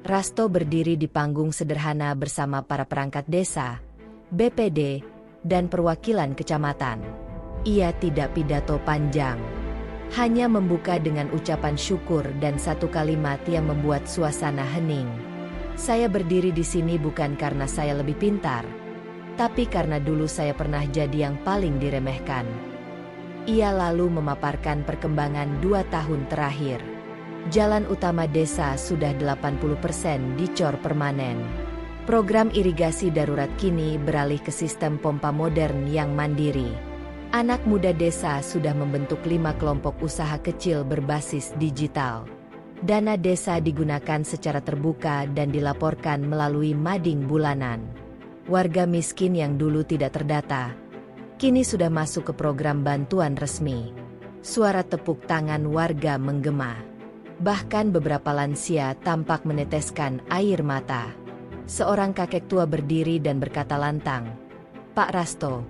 Rasto berdiri di panggung sederhana bersama para perangkat desa, BPD, dan perwakilan kecamatan. Ia tidak pidato panjang. Hanya membuka dengan ucapan syukur dan satu kalimat yang membuat suasana hening. Saya berdiri di sini bukan karena saya lebih pintar, tapi karena dulu saya pernah jadi yang paling diremehkan. Ia lalu memaparkan perkembangan 2 tahun terakhir. Jalan utama desa sudah 80% dicor permanen. Program irigasi darurat kini beralih ke sistem pompa modern yang mandiri. Anak muda desa sudah membentuk 5 kelompok usaha kecil berbasis digital. Dana desa digunakan secara terbuka dan dilaporkan melalui mading bulanan. Warga miskin yang dulu tidak terdata, kini sudah masuk ke program bantuan resmi. Suara tepuk tangan warga menggema. Bahkan beberapa lansia tampak meneteskan air mata. Seorang kakek tua berdiri dan berkata lantang, "Pak Rasto,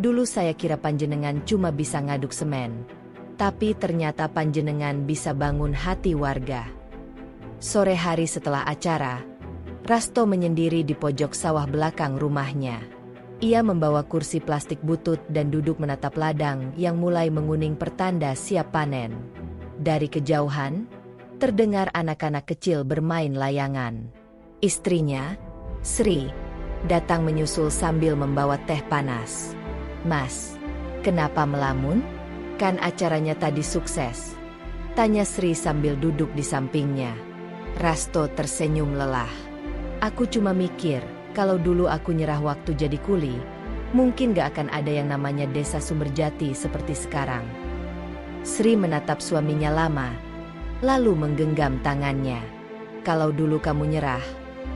dulu saya kira panjenengan cuma bisa ngaduk semen. Tapi ternyata panjenengan bisa bangun hati warga." Sore hari setelah acara, Rasto menyendiri di pojok sawah belakang rumahnya. Ia membawa kursi plastik butut dan duduk menatap ladang yang mulai menguning pertanda siap panen. Dari kejauhan, terdengar anak-anak kecil bermain layangan. Istrinya, Sri, datang menyusul sambil membawa teh panas. "Mas, kenapa melamun? Kan acaranya tadi sukses?" tanya Sri sambil duduk di sampingnya. Rasto tersenyum lelah. "Aku cuma mikir, kalau dulu aku nyerah waktu jadi kuli, mungkin gak akan ada yang namanya desa Sumberjati seperti sekarang." Sri menatap suaminya lama, lalu menggenggam tangannya. "Kalau dulu kamu nyerah,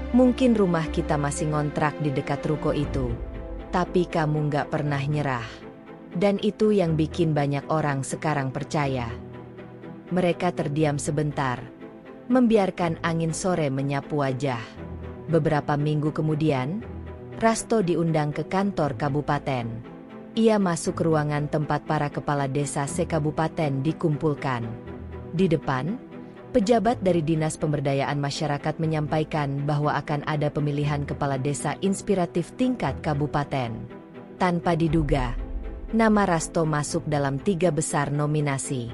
mungkin rumah kita masih ngontrak di dekat ruko itu. Tapi kamu gak pernah nyerah. Dan itu yang bikin banyak orang sekarang percaya." Mereka terdiam sebentar, membiarkan angin sore menyapu wajah. Beberapa minggu kemudian, Rasto diundang ke kantor kabupaten. Ia masuk ke ruangan tempat para kepala desa se-kabupaten dikumpulkan. Di depan, pejabat dari Dinas Pemberdayaan Masyarakat menyampaikan bahwa akan ada pemilihan kepala desa inspiratif tingkat kabupaten. Tanpa diduga, nama Rasto masuk dalam 3 besar nominasi.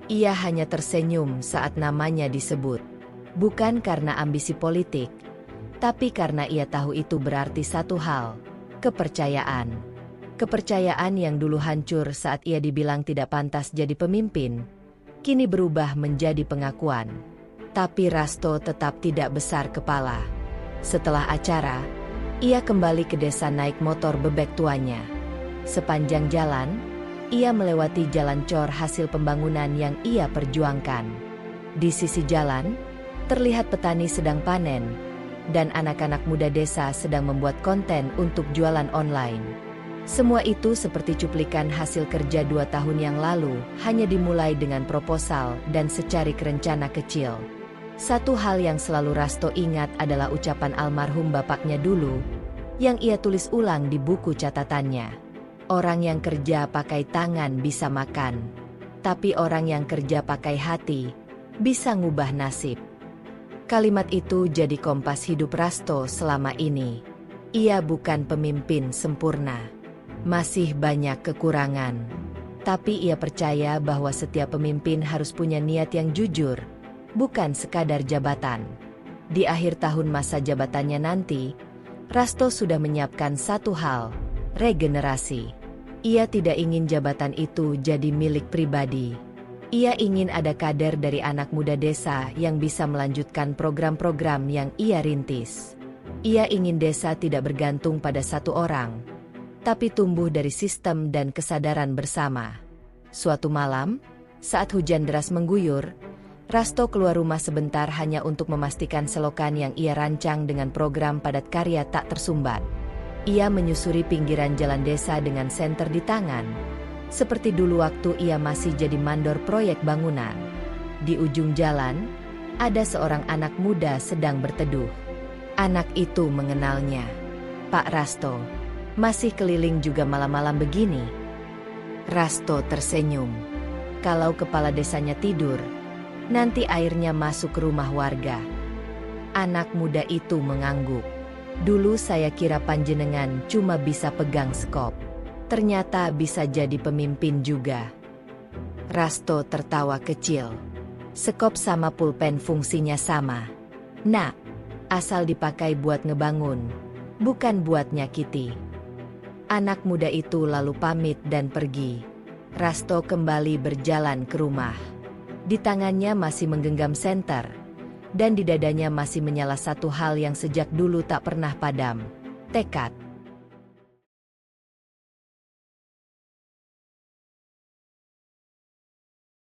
Ia hanya tersenyum saat namanya disebut. Bukan karena ambisi politik, tapi karena ia tahu itu berarti satu hal, kepercayaan. Kepercayaan yang dulu hancur saat ia dibilang tidak pantas jadi pemimpin, kini berubah menjadi pengakuan. Tapi Rasto tetap tidak besar kepala. Setelah acara, ia kembali ke desa naik motor bebek tuanya. Sepanjang jalan, ia melewati jalan cor hasil pembangunan yang ia perjuangkan. Di sisi jalan, terlihat petani sedang panen, dan anak-anak muda desa sedang membuat konten untuk jualan online. Semua itu seperti cuplikan hasil kerja 2 tahun yang lalu, hanya dimulai dengan proposal dan secarik rencana kecil. Satu hal yang selalu Rasto ingat adalah ucapan almarhum bapaknya dulu, yang ia tulis ulang di buku catatannya. "Orang yang kerja pakai tangan bisa makan, tapi orang yang kerja pakai hati bisa ngubah nasib." Kalimat itu jadi kompas hidup Rasto selama ini. Ia bukan pemimpin sempurna. Masih banyak kekurangan. Tapi ia percaya bahwa setiap pemimpin harus punya niat yang jujur, bukan sekadar jabatan. Di akhir tahun masa jabatannya nanti, Rasto sudah menyiapkan satu hal, regenerasi. Ia tidak ingin jabatan itu jadi milik pribadi. Ia ingin ada kader dari anak muda desa yang bisa melanjutkan program-program yang ia rintis. Ia ingin desa tidak bergantung pada satu orang, tapi tumbuh dari sistem dan kesadaran bersama. Suatu malam, saat hujan deras mengguyur, Rasto keluar rumah sebentar hanya untuk memastikan selokan yang ia rancang dengan program padat karya tak tersumbat. Ia menyusuri pinggiran jalan desa dengan senter di tangan, seperti dulu waktu ia masih jadi mandor proyek bangunan. Di ujung jalan, ada seorang anak muda sedang berteduh. Anak itu mengenalnya. "Pak Rasto, masih keliling juga malam-malam begini?" Rasto tersenyum. Kalau kepala desanya tidur, nanti airnya masuk ke rumah warga. Anak muda itu mengangguk. "Dulu saya kira panjenengan cuma bisa pegang skop. Ternyata bisa jadi pemimpin juga." Rasto tertawa kecil. Sekop sama pulpen fungsinya sama. Nak, asal dipakai buat ngebangun, bukan buat nyakiti. Anak muda itu lalu pamit dan pergi. Rasto kembali berjalan ke rumah. Di tangannya masih menggenggam senter, dan di dadanya masih menyala satu hal yang sejak dulu tak pernah padam. Tekad.